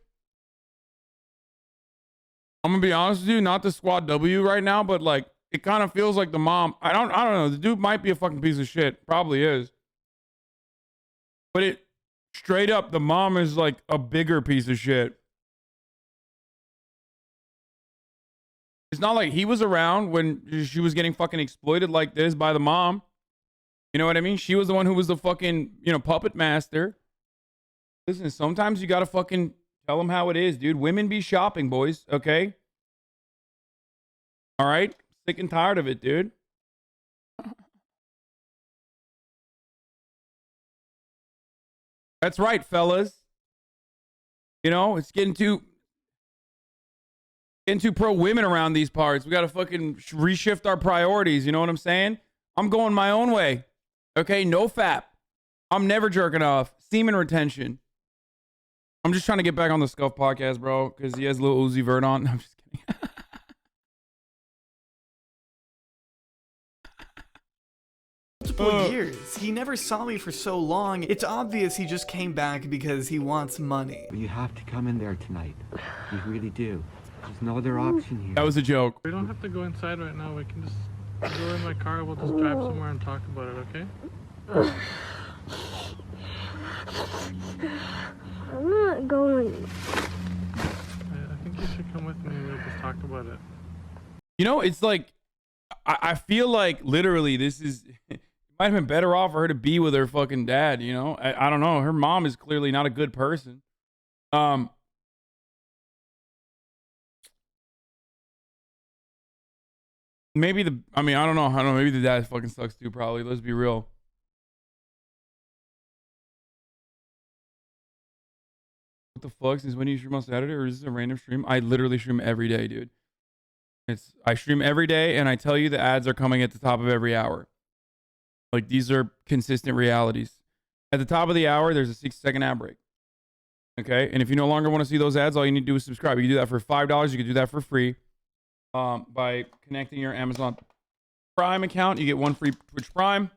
I'm gonna be honest with you, not the squad W right now, but like it kind of feels like the mom. I don't know. The dude might be a fucking piece of shit. Probably is. But it straight up, the mom is like a bigger piece of shit. It's not like he was around when she was getting fucking exploited like this by the mom. You know what I mean? She was the one who was the fucking, puppet master. Listen, sometimes you gotta fucking tell them how it is, dude. Women be shopping, boys, okay? All right? Sick and tired of it, dude. That's right, fellas. It's getting too pro women around these parts. We got to fucking reshift our priorities. You know what I'm saying? I'm going my own way. Okay? No fap. I'm never jerking off. Semen retention. I'm just trying to get back on the Scuff podcast, bro, because he has Lil Uzi Vert on. I'm just kidding. Multiple years. He never saw me for so long. It's obvious he just came back because he wants money. You have to come in there tonight. You really do. There's no other option here. That was a joke. We don't have to go inside right now. We can just go in my car. We'll just drive somewhere and talk about it, okay? I'm not going. I think you should come with me and we'll just talk about it. It's like, I feel like literally this is, it might have been better off for her to be with her fucking dad, I don't know. Her mom is clearly not a good person. Maybe I don't know. Maybe the dad fucking sucks too, probably. Let's be real. What the fuck? Since when do you stream on Saturday, or is this a random stream? I literally stream every day, dude. I stream every day, and I tell you the ads are coming at the top of every hour. Like, these are consistent realities. At the top of the hour, there's a 60-second ad break. Okay? And if you no longer want to see those ads, all you need to do is subscribe. You can do that for $5. You can do that for free. By connecting your Amazon Prime account, you get one free Twitch Prime.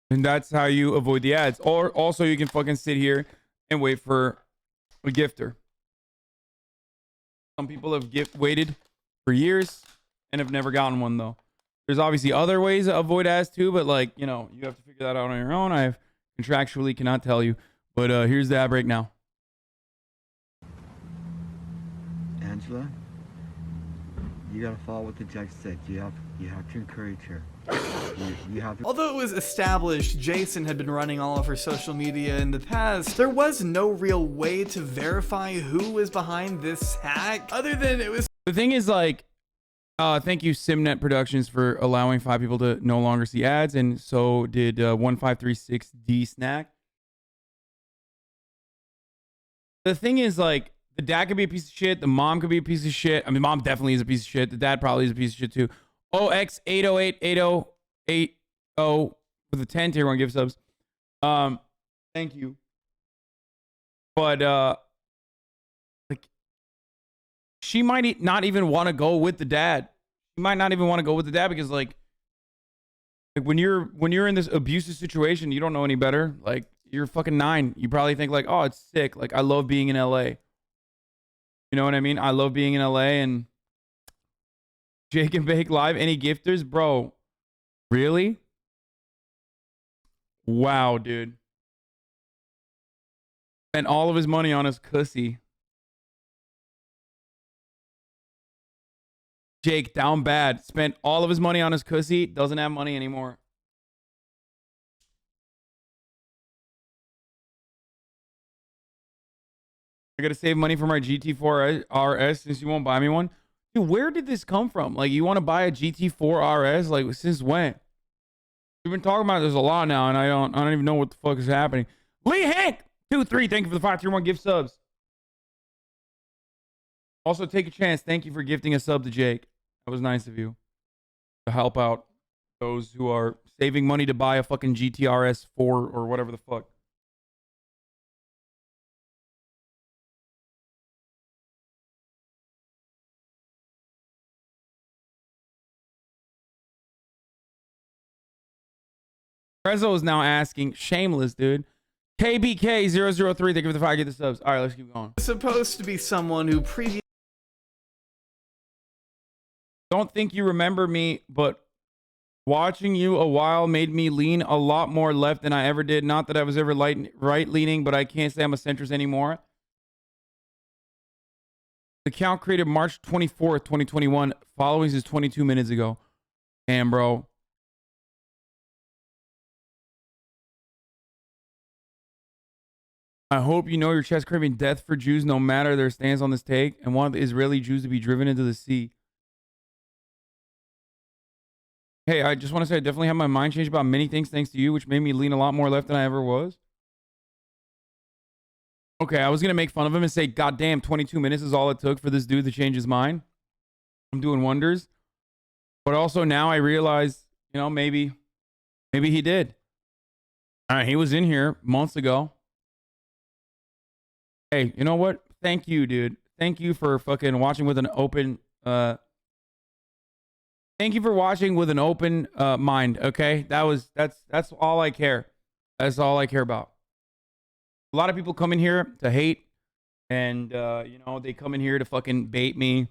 And that's how you avoid the ads. Or also you can fucking sit here and wait for a gifter. Some people have waited for years and have never gotten one though. There's obviously other ways to avoid ads too, but you have to figure that out on your own. I contractually cannot tell you. But here's the ad break now. Angela, You gotta follow what the judge said. You have to encourage her. You have to. Although it was established Jason had been running all of her social media in the past, there was no real way to verify who was behind this hack, other than it was. The thing is, like, thank you, Simnet Productions, for allowing 5 people to no longer see ads, and so did 1536D Snack. The thing is, like, the dad could be a piece of shit. The mom could be a piece of shit. I mean, mom definitely is a piece of shit. The dad probably is a piece of shit too. OX8088080 for the 10 tier 1 gift subs. Thank you. But like, she might not even want to go with the dad. She might not even want to go with the dad because like when you're in this abusive situation, you don't know any better. Like, you're fucking 9. You probably think like, oh, it's sick. Like, I love being in LA. You know what I mean? I love being in LA. And Jake and Bake Live, any gifters? Bro, really? Wow, dude. Spent all of his money on his cussy. Jake, down bad. Spent all of his money on his cussy. Doesn't have money anymore. I gotta save money for my GT4 RS since you won't buy me one. Dude, where did this come from? Like, you want to buy a GT4 RS? Like, since when? We've been talking about this a lot now, and I don't even know what the fuck is happening. Lee Hank 23, thank you for the 531 gift subs. Also, take a chance. Thank you for gifting a sub to Jake. That was nice of you to help out those who are saving money to buy a fucking GTRS 4 or whatever the fuck. Prezzo is now asking, shameless, dude. KBK003, thank you for the 5 get the subs. All right, let's keep going. Supposed to be someone who previously. Don't think you remember me, but watching you a while made me lean a lot more left than I ever did. Not that I was ever right leaning, but I can't say I'm a centrist anymore. The account created March 24th, 2021. Followings is 22 minutes ago. Damn, bro. I hope you know your chest craving death for Jews no matter their stance on this take and want the Israeli Jews to be driven into the sea. Hey, I just want to say I definitely have my mind changed about many things thanks to you, which made me lean a lot more left than I ever was. Okay, I was going to make fun of him and say, God damn, 22 minutes is all it took for this dude to change his mind. I'm doing wonders. But also now I realize, you know, maybe he did. All right, he was in here months ago. Hey, you know what? Thank you, dude. Thank you for fucking watching with an open, thank you for watching with an open mind, okay? That's all I care. That's all I care about. A lot of people come in here to hate, and you know, they come in here to fucking bait me,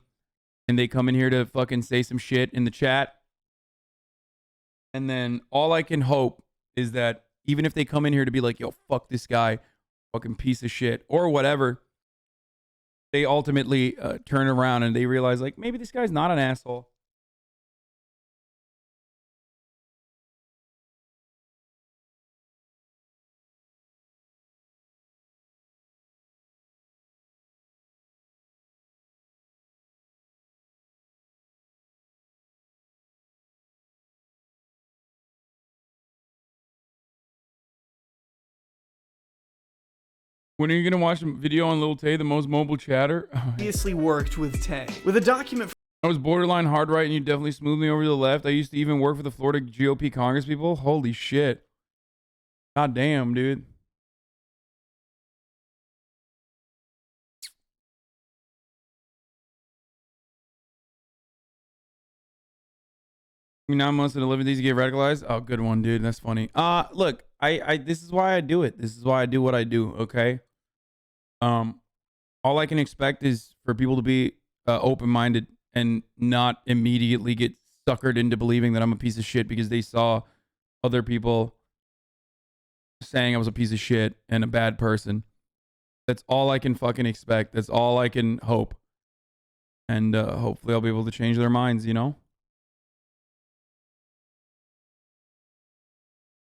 and they come in here to fucking say some shit in the chat. And then all I can hope is that even if they come in here to be like, yo, fuck this guy, fucking piece of shit, or whatever, they ultimately turn around and they realize, like, maybe this guy's not an asshole. When are you going to watch a video on Lil Tay, the most mobile chatter? Previously worked with Tay. With a document. I was borderline hard right and you definitely smoothed me over to the left. I used to even work for the Florida GOP Congress people. Holy shit. God damn, dude. Me 9 months and 11 days to get radicalized. Oh, good one, dude. That's funny. Look, this is why I do it. This is why I do what I do. Okay. All I can expect is for people to be open-minded and not immediately get suckered into believing that I'm a piece of shit because they saw other people saying I was a piece of shit and a bad person. That's all I can fucking expect. That's all I can hope. And hopefully I'll be able to change their minds, you know?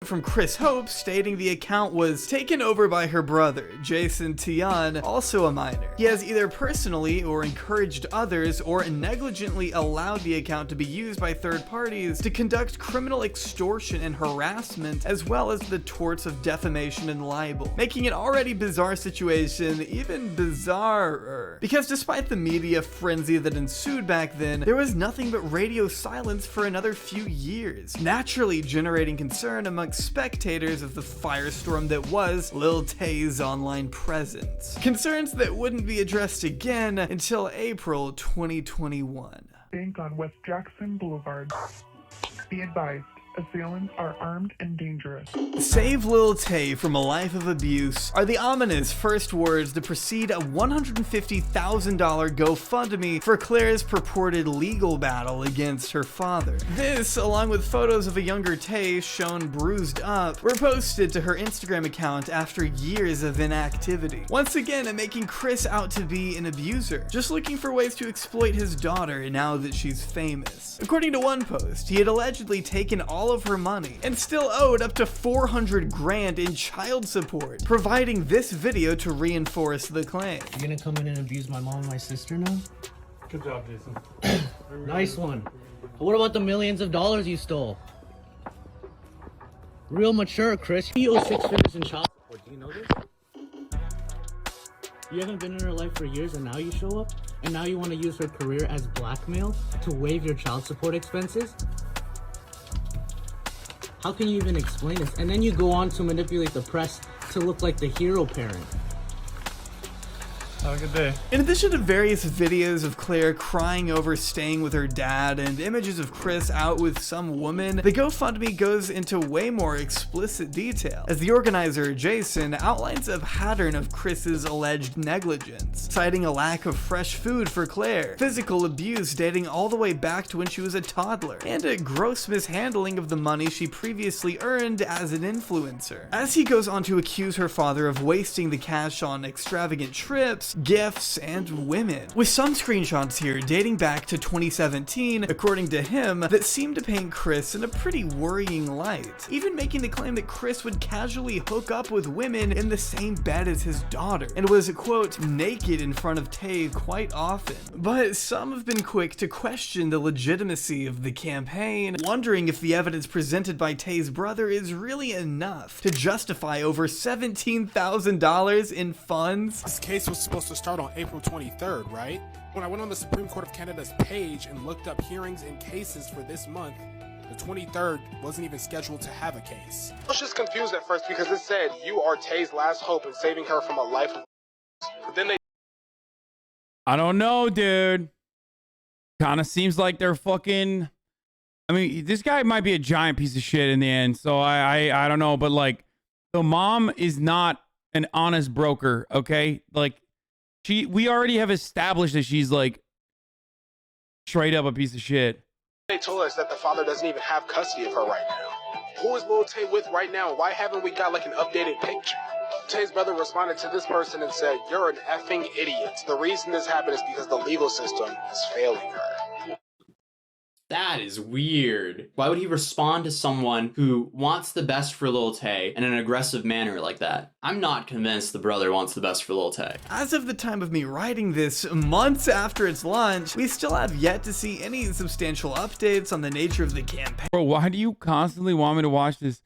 From Chris Hope stating the account was taken over by her brother, Jason Tian, also a minor. He has either personally or encouraged others or negligently allowed the account to be used by third parties to conduct criminal extortion and harassment, as well as the torts of defamation and libel, making an already bizarre situation even bizarrer. Because despite the media frenzy that ensued back then, there was nothing but radio silence for another few years, naturally generating concern among spectators of the firestorm that was Lil Tay's online presence. Concerns that wouldn't be addressed again until April 2021. Bank on West Jackson Boulevard. Be advised, assailants are armed and dangerous. Save Lil Tay from a life of abuse are the ominous first words that precede a $150,000 GoFundMe for Claire's purported legal battle against her father. This, along with photos of a younger Tay shown bruised up, were posted to her Instagram account after years of inactivity. Once again, making Chris out to be an abuser, just looking for ways to exploit his daughter now that she's famous. According to one post, he had allegedly taken all of her money and still owed up to $400 grand in child support, providing this video to reinforce the claim. You're gonna come in and abuse my mom and my sister now? Good job, Jason. Nice one. But what about the millions of dollars you stole? Real mature, Chris. You owe 6 figures in child support. Do you know this? You haven't been in her life for years and now you show up? And now you want to use her career as blackmail to waive your child support expenses? How can you even explain this? And then you go on to manipulate the press to look like the hero parent. Have a good day. In addition to various videos of Claire crying over staying with her dad and images of Chris out with some woman, the GoFundMe goes into way more explicit detail, as the organizer, Jason, outlines a pattern of Chris's alleged negligence, citing a lack of fresh food for Claire, physical abuse dating all the way back to when she was a toddler, and a gross mishandling of the money she previously earned as an influencer. As he goes on to accuse her father of wasting the cash on extravagant trips, gifts, and women, with some screenshots here dating back to 2017, according to him, that seem to paint Chris in a pretty worrying light, even making the claim that Chris would casually hook up with women in the same bed as his daughter, and was, quote, naked in front of Tay quite often. But some have been quick to question the legitimacy of the campaign, wondering if the evidence presented by Tay's brother is really enough to justify over $17,000 in funds. This case was supposed to start on April 23rd, right? When I went on the Supreme Court of Canada's page and looked up hearings and cases for this month, the 23rd wasn't even scheduled to have a case. I was just confused at first because it said you are Tay's last hope in saving her from a life of... But then they... I don't know, dude. Kind of seems like they're fucking... I mean, this guy might be a giant piece of shit in the end, so I don't know, but like, the mom is not an honest broker, okay? Like, we already have established that she's like straight up a piece of shit. They told us that the father doesn't even have custody of her right now. Who is Lil Tay with right now? Why haven't we got like an updated picture? Tay's brother responded to this person and said, "You're an effing idiot. The reason this happened is because the legal system is failing her." That is weird. Why would he respond to someone who wants the best for Lil Tay in an aggressive manner like that? I'm not convinced the brother wants the best for Lil Tay. As of the time of me writing this, months after its launch, we still have yet to see any substantial updates on the nature of the campaign. Bro, why do you constantly want me to watch this?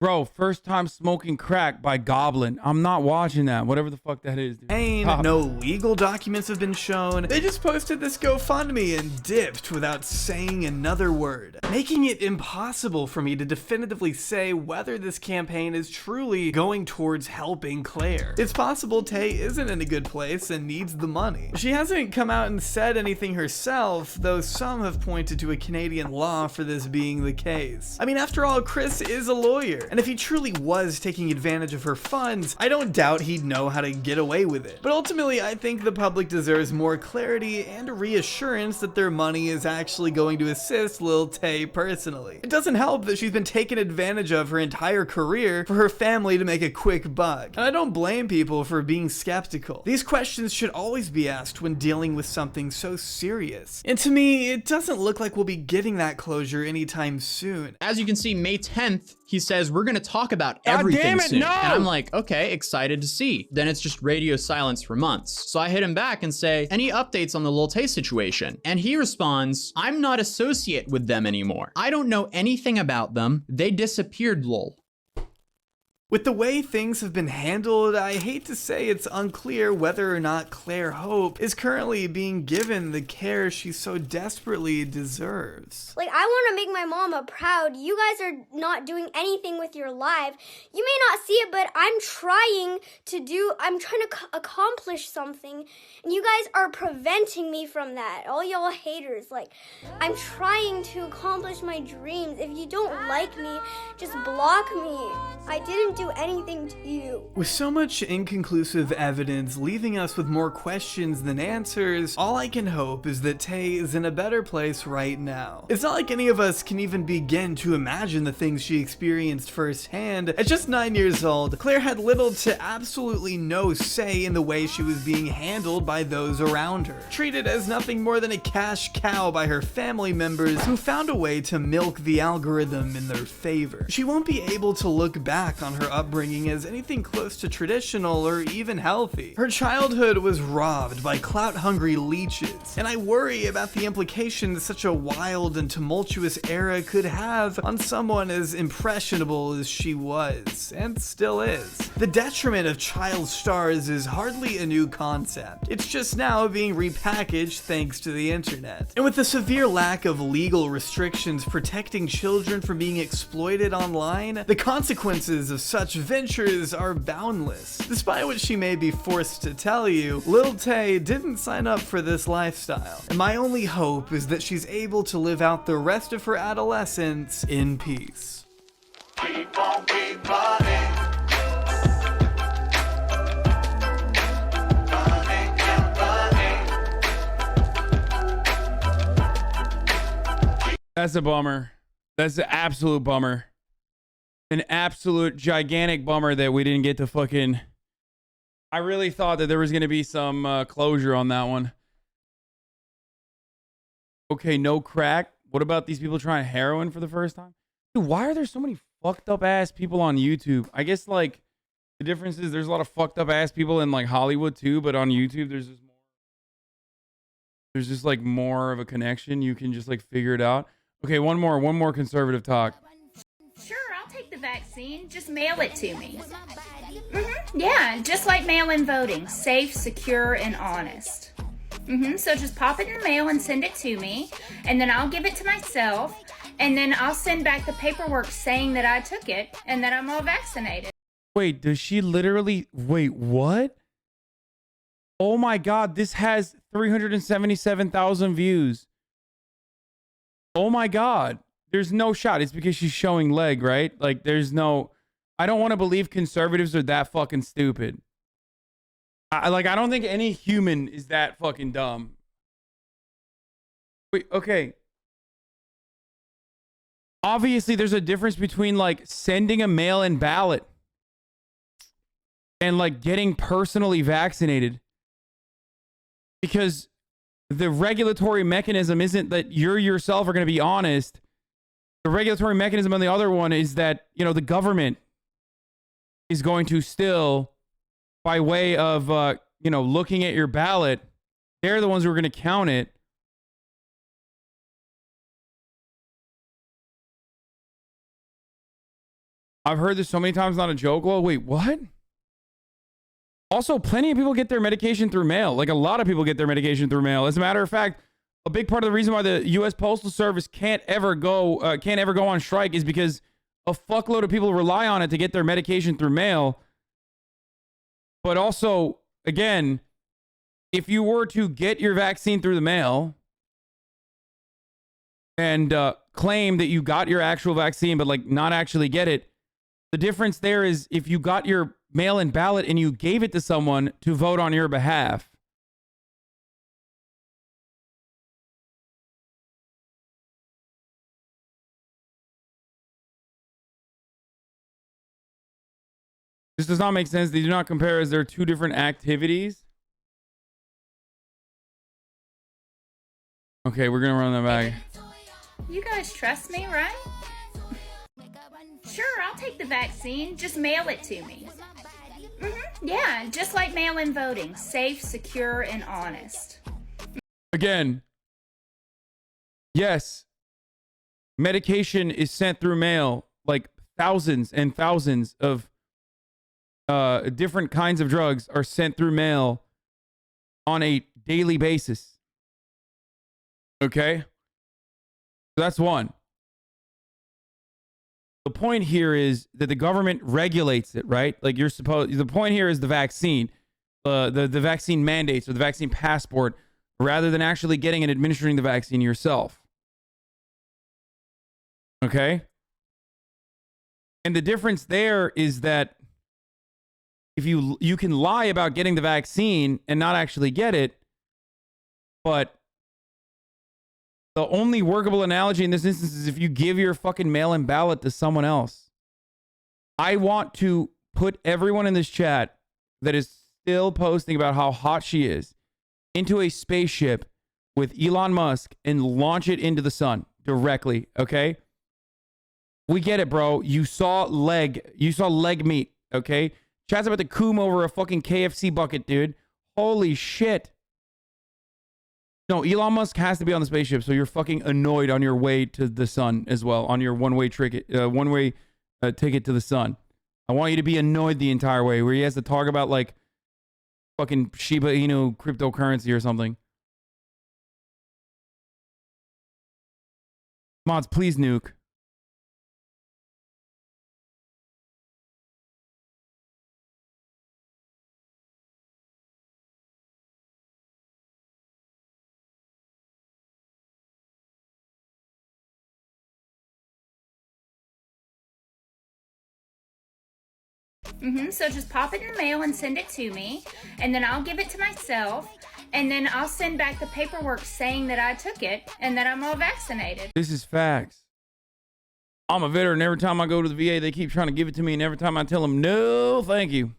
Bro, First Time Smoking Crack by Goblin. I'm not watching that, whatever the fuck that is, dude. No legal documents have been shown. They just posted this GoFundMe and dipped without saying another word, making it impossible for me to definitively say whether this campaign is truly going towards helping Claire. It's possible Tay isn't in a good place and needs the money. She hasn't come out and said anything herself, though some have pointed to a Canadian law for this being the case. I mean, after all, Chris is a lawyer, And if he truly was taking advantage of her funds, I don't doubt he'd know how to get away with it. But ultimately, I think the public deserves more clarity and reassurance that their money is actually going to assist Lil Tay personally. It doesn't help that she's been taken advantage of her entire career for her family to make a quick buck. And I don't blame people for being skeptical. These questions should always be asked when dealing with something so serious. And to me, it doesn't look like we'll be getting that closure anytime soon. As you can see, May 10th, he says, we're going to talk about everything soon. No! And I'm like, okay, excited to see. Then it's just radio silence for months. So I hit him back and say, any updates on the Lil Tay situation? And he responds, I'm not associate with them anymore. I don't know anything about them. They disappeared, lol. With the way things have been handled, I hate to say it's unclear whether or not Claire Hope is currently being given the care she so desperately deserves. Like, I want to make my mama proud. You guys are not doing anything with your life. You may not see it, but I'm trying to accomplish something, and you guys are preventing me from that. All y'all haters, like, I'm trying to accomplish my dreams. If you don't like me, just block me. I didn't do anything to you. With so much inconclusive evidence leaving us with more questions than answers, all I can hope is that Tay is in a better place right now. It's not like any of us can even begin to imagine the things she experienced firsthand. At just 9 years old, Claire had little to absolutely no say in the way she was being handled by those around her. Treated as nothing more than a cash cow by her family members who found a way to milk the algorithm in their favor. She won't be able to look back on her upbringing as anything close to traditional or even healthy. Her childhood was robbed by clout-hungry leeches, and I worry about the implications such a wild and tumultuous era could have on someone as impressionable as she was, and still is. The detriment of child stars is hardly a new concept. It's just now being repackaged thanks to the internet. And with the severe lack of legal restrictions protecting children from being exploited online, the consequences of such ventures are boundless. Despite what she may be forced to tell you, Lil Tay didn't sign up for this lifestyle, and my only hope is that she's able to live out the rest of her adolescence in peace. Keep on, keep running. That's a bummer. That's an absolute bummer. An absolute gigantic bummer that we didn't get to fucking... I really thought that there was going to be some closure on that one. Okay, no crack. What about these people trying heroin for the first time? Dude, why are there so many fucked up ass people on YouTube? I guess, like, the difference is there's a lot of fucked up ass people in, like, Hollywood too, but on YouTube there's just like more of a connection. You can just like figure it out. Okay, one more conservative talk. Sure, I'll take the vaccine. Just mail it to me. Yeah, just like mail-in voting. Safe, secure, and honest. So just pop it in the mail and send it to me, and then I'll give it to myself, and then I'll send back the paperwork saying that I took it and that I'm all vaccinated. Wait, does she literally... Wait, what? Oh my God, this has 377,000 views. Oh my God. There's no shot. It's because she's showing leg, right? Like, there's no... I don't want to believe conservatives are that fucking stupid. I don't think any human is that fucking dumb. Wait, okay. Obviously, there's a difference between, like, sending a mail-in ballot and, like, getting personally vaccinated. Because the regulatory mechanism isn't that you yourself are going to be honest. The regulatory mechanism on the other one is that, you know, the government is going to still, by way of, you know, looking at your ballot, they're the ones who are going to count it. I've heard this so many times, not a joke. Well, wait, what? Also, plenty of people get their medication through mail. Like, a lot of people get their medication through mail. As a matter of fact, a big part of the reason why the U.S. Postal Service can't ever go on strike is because a fuckload of people rely on it to get their medication through mail. But also, again, if you were to get your vaccine through the mail and claim that you got your actual vaccine, but like not actually get it, The difference there is if you got your mail-in ballot and you gave it to someone to vote on your behalf. This does not make sense. They do not compare as they're two different activities. Okay, we're gonna run that back. You guys trust me, right? Sure, I'll take the vaccine. Just mail it to me. Yeah, just like mail-in voting. Safe, secure, and honest. Again, yes, medication is sent through mail, like thousands and thousands of different kinds of drugs are sent through mail on a daily basis. Okay? That's one. The point here is that the government regulates it, right? Like you're supposed, the point here is the vaccine, the vaccine mandates or the vaccine passport, rather than actually getting and administering the vaccine yourself. Okay? And the difference there is that if you can lie about getting the vaccine and not actually get it, but the only workable analogy in this instance is if you give your fucking mail-in ballot to someone else. I want to put everyone in this chat that is still posting about how hot she is into a spaceship with Elon Musk and launch it into the sun directly, okay? We get it, bro. You saw leg meat, okay? Chat's about to coom over a fucking KFC bucket, dude. Holy shit. No, Elon Musk has to be on the spaceship, so you're fucking annoyed on your way to the sun as well, on your one-way ticket to the sun. I want you to be annoyed the entire way, where he has to talk about, like, fucking Shiba Inu cryptocurrency or something. Mods, please nuke. So just pop it in the mail and send it to me, and then I'll give it to myself, and then I'll send back the paperwork saying that I took it and that I'm all vaccinated. This is facts. I'm a veteran. Every time I go to the VA, they keep trying to give it to me, and every time I tell them, no, thank you.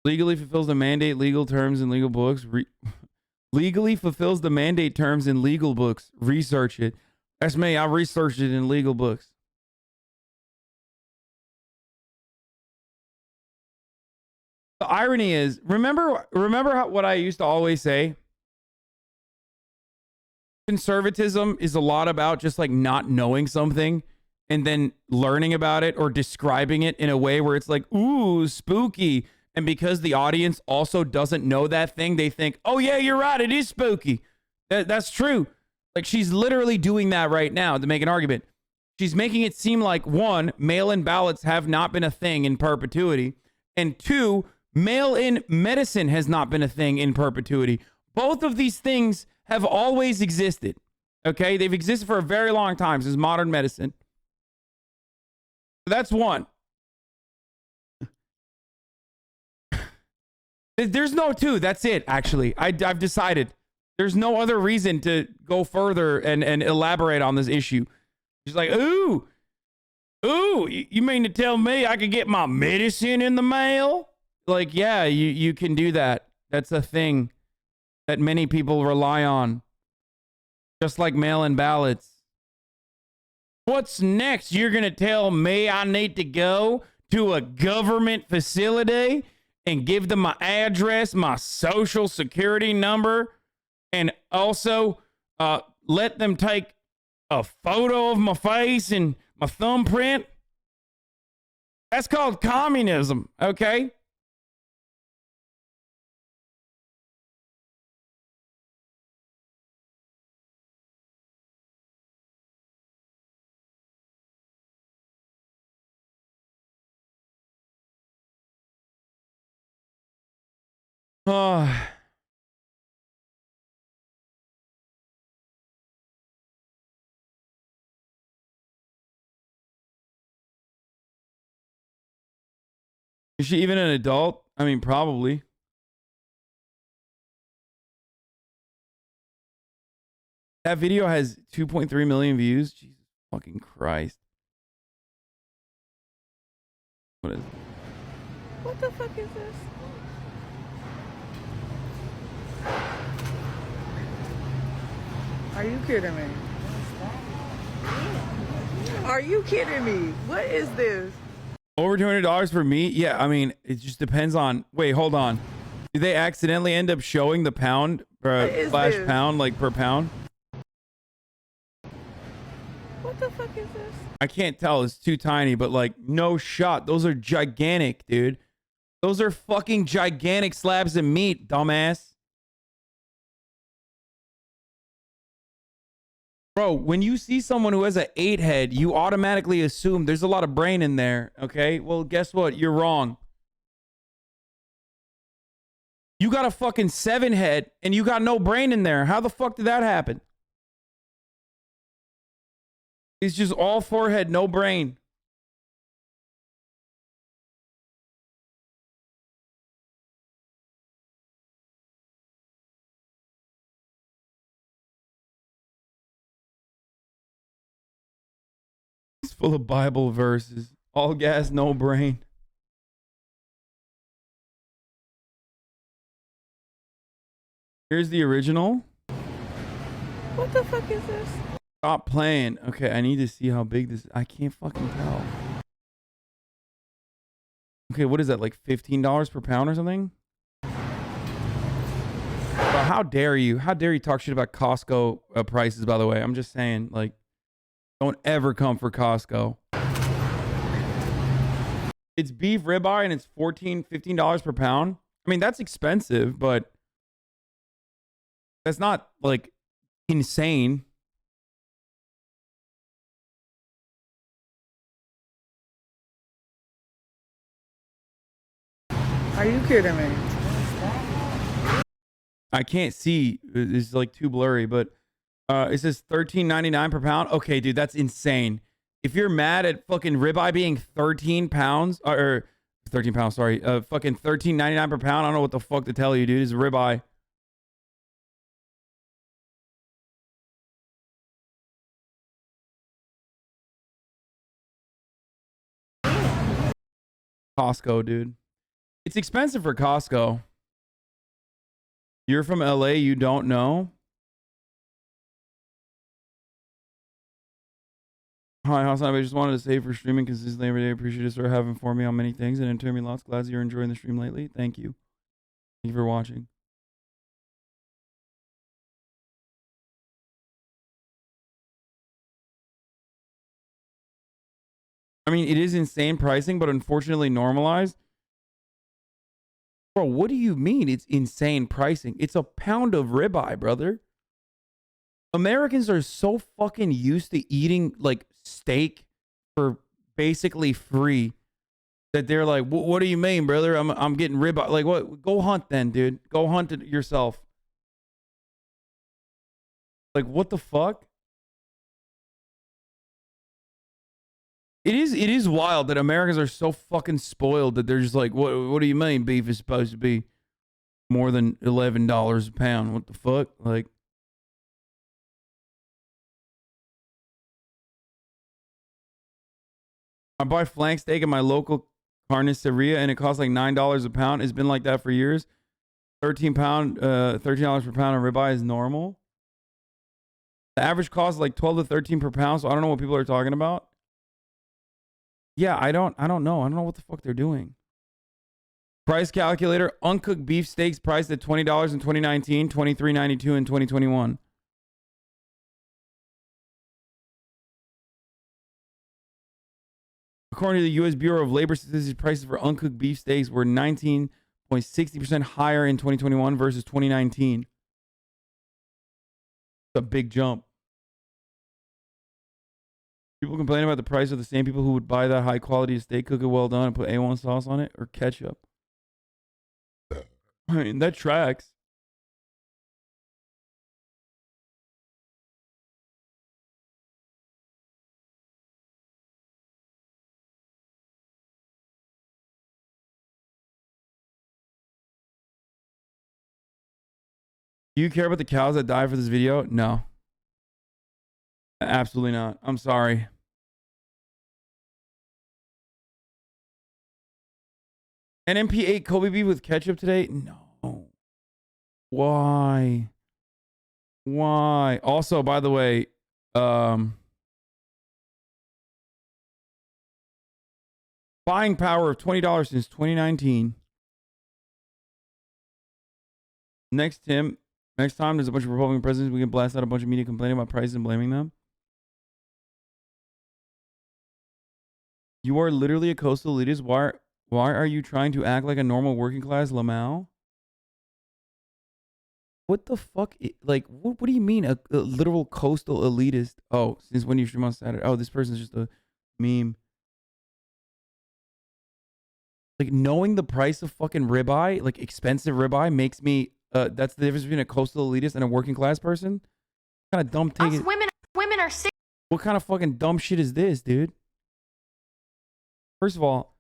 Legally fulfills the mandate, legal terms, and legal books. Legally fulfills the mandate terms in legal books. Research it. That's me. I researched it in legal books. The irony is, remember what I used to always say? Conservatism is a lot about just like not knowing something and then learning about it or describing it in a way where it's like, ooh, spooky. And because the audience also doesn't know that thing, they think, oh yeah, you're right, it is spooky. That's true. Like she's literally doing that right now to make an argument. She's making it seem like, one, mail-in ballots have not been a thing in perpetuity, and two, mail-in medicine has not been a thing in perpetuity. Both of these things have always existed. Okay? They've existed for a very long time since modern medicine. That's one. There's no two. That's it, actually. I've decided. There's no other reason to go further and elaborate on this issue. She's like, ooh, you mean to tell me I could get my medicine in the mail? Like, yeah, you can do that. That's a thing that many people rely on. Just like mail-in ballots. What's next? You're going to tell me I need to go to a government facility and give them my address, my social security number, and also let them take a photo of my face and my thumbprint? That's called communism, okay? Is she even an adult? I mean, probably. That video has 2.3 million views. Jesus fucking Christ. What is it? What the fuck is this? Are you kidding me? Are you kidding me? What is this? Over $200 for meat? Yeah, I mean, it just depends on... Wait, hold on. Did they accidentally end up showing the pound slash pound, like per pound? What the fuck is this? I can't tell. It's too tiny, but like, no shot. Those are gigantic, dude. Those are fucking gigantic slabs of meat, dumbass. Bro, when you see someone who has an 8 head, you automatically assume there's a lot of brain in there, okay? Well, guess what? You're wrong. You got a fucking 7 head, and you got no brain in there. How the fuck did that happen? It's just all forehead, no brain. It's full of Bible verses. All gas, no brain. Here's the original. What the fuck is this? Stop playing. Okay, I need to see how big this is. I can't fucking tell. Okay, what is that? Like $15 per pound or something? Bro, how dare you? How dare you talk shit about Costco prices, by the way? I'm just saying, like, don't ever come for Costco. It's beef ribeye and it's $15 per pound. I mean, that's expensive, but that's not, like, insane. Are you kidding me? I can't see. It's like too blurry, but it says $13.99 per pound. Okay, dude, that's insane. If you're mad at fucking ribeye being 13 pounds, or 13 pounds, sorry, fucking $13.99 per pound, I don't know what the fuck to tell you, dude. It's ribeye. Costco, dude. It's expensive for Costco. You're from LA, you don't know? Hi, HasanAbi. I just wanted to say for streaming consistently every day, appreciate it for having for me on many things and entertaining me lots. Glad you're enjoying the stream lately. Thank you. Thank you for watching. I mean, it is insane pricing, but unfortunately normalized. Bro, what do you mean it's insane pricing? It's a pound of ribeye, brother. Americans are so fucking used to eating like steak for basically free that they're like, what do you mean, brother? I'm getting ribeye. Like, what? Go hunt then, dude. Go hunt it yourself. Like, what the fuck? It is wild that Americans are so fucking spoiled that they're just like, what do you mean beef is supposed to be more than $11 a pound? What the fuck? Like, I buy flank steak at my local carniceria and it costs like $9 a pound. It's been like that for years. $13 per pound of ribeye is normal. The average cost is like 12 to 13 per pound, so I don't know what people are talking about. Yeah, I don't know. I don't know what the fuck they're doing. Price calculator, uncooked beef steaks priced at $20 in 2019, $23.92 in 2021. According to the U.S. Bureau of Labor Statistics, prices for uncooked beef steaks were 19.60% higher in 2021 versus 2019. It's a big jump. People complain about the price of the same people who would buy that high quality steak, cook it well done, and put A1 sauce on it or ketchup. I mean, that tracks. Do you care about the cows that die for this video? No. Absolutely not. I'm sorry. An MP8 Kobe beef with ketchup today? No. Why? Why? Also, by the way, buying power of $20 since 2019. Next time there's a bunch of Republican presidents, we can blast out a bunch of media complaining about prices and blaming them. You are literally a coastal elitist. Why are you trying to act like a normal working class Lamau? What the fuck? Like, what do you mean a literal coastal elitist? Oh, since when you stream on Saturday? Oh, this person's just a meme. Like, knowing the price of fucking ribeye, like expensive ribeye, makes me, that's the difference between a coastal elitist and a working class person? What kind of dumb thing? Women are sick. What kind of fucking dumb shit is this, dude? First of all,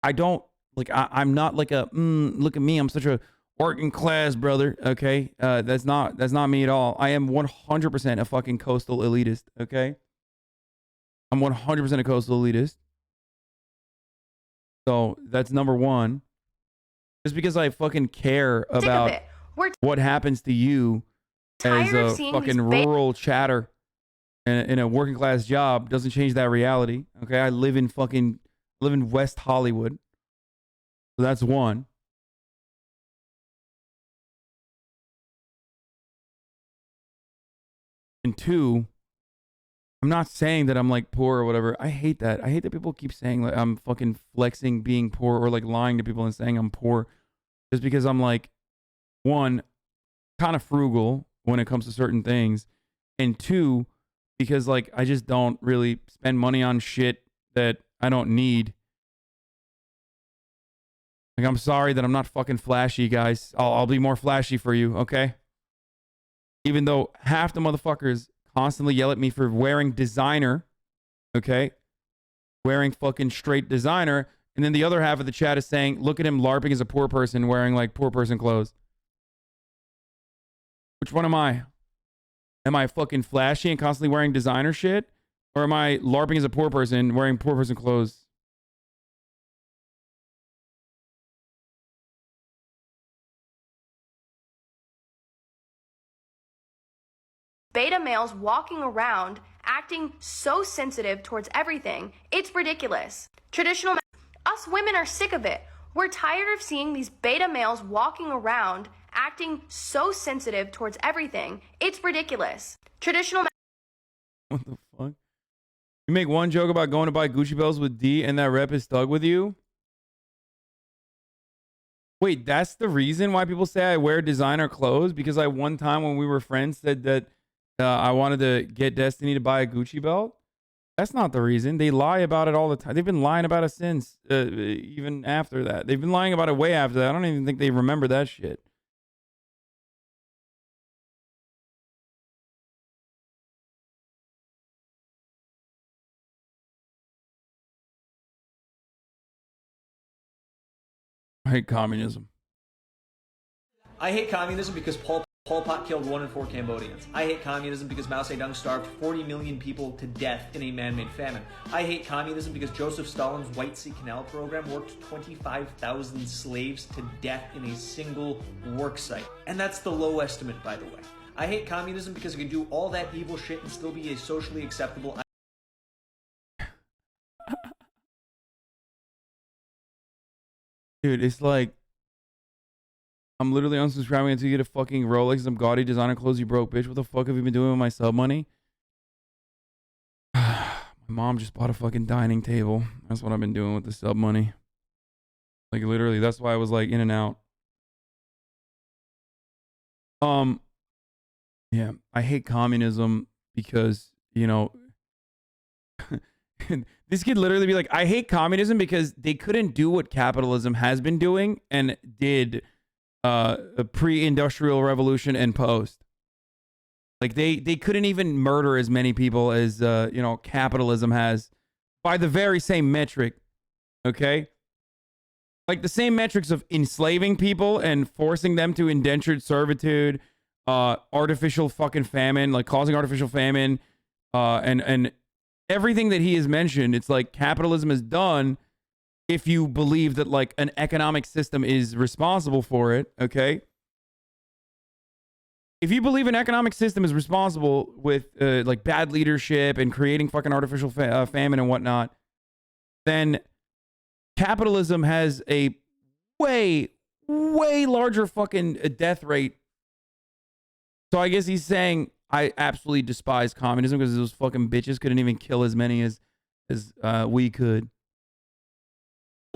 I don't, like, I'm not like a, look at me, I'm such a working class brother, okay? That's not me at all. I am 100% a fucking coastal elitist, okay? I'm 100% a coastal elitist. So that's number one. Just because I fucking care about what happens to you as a fucking rural chatter in a working class job doesn't change that reality, okay? I live in West Hollywood. So that's one. And two, I'm not saying that I'm like poor or whatever. I hate that. I hate that people keep saying like I'm fucking flexing being poor or like lying to people and saying I'm poor just because I'm like, one, kind of frugal when it comes to certain things. And two, because like I just don't really spend money on shit that I don't need. Like, I'm sorry that I'm not fucking flashy, guys. I'll be more flashy for you, okay? Even though half the motherfuckers constantly yell at me for wearing designer, okay? Wearing fucking straight designer. And then the other half of the chat is saying, look at him LARPing as a poor person wearing like poor person clothes. Which one am I? Am I fucking flashy and constantly wearing designer shit? Or am I LARPing as a poor person wearing poor person clothes? Beta males walking around acting so sensitive towards everything. It's ridiculous. Us women are sick of it. We're tired of seeing these beta males walking around acting so sensitive towards everything. It's ridiculous. What the fuck? You make one joke about going to buy Gucci belts with D and that rep is stuck with you? Wait, that's the reason why people say I wear designer clothes? Because I one time when we were friends said that I wanted to get Destiny to buy a Gucci belt? That's not the reason. They lie about it all the time. They've been lying about it since, even after that. They've been lying about it way after that. I don't even think they remember that shit. I hate communism. I hate communism because Pol Pot killed 1 in 4 Cambodians. I hate communism because Mao Zedong starved 40 million people to death in a man-made famine. I hate communism because Joseph Stalin's White Sea Canal program worked 25,000 slaves to death in a single work site. And that's the low estimate, by the way. I hate communism because it can do all that evil shit and still be a socially acceptable... Dude, it's like, I'm literally unsubscribing until you get a fucking Rolex and some gaudy designer clothes, you broke bitch. What the fuck have you been doing with my sub money? My mom just bought a fucking dining table. That's what I've been doing with the sub money. Like, literally, that's why I was like in and out. Yeah, I hate communism because, you know, this could literally be like, I hate communism because they couldn't do what capitalism has been doing and did a pre-industrial revolution and post. Like they couldn't even murder as many people as you know, capitalism has by the very same metric. Okay, like the same metrics of enslaving people and forcing them to indentured servitude, artificial fucking famine, like causing artificial famine, and everything that he has mentioned. It's like capitalism is done if you believe that like an economic system is responsible for it. Okay. If you believe an economic system is responsible with like bad leadership and creating fucking artificial famine and whatnot, then capitalism has a way larger fucking death rate. So I guess he's saying I absolutely despise communism because those fucking bitches couldn't even kill as many as we could.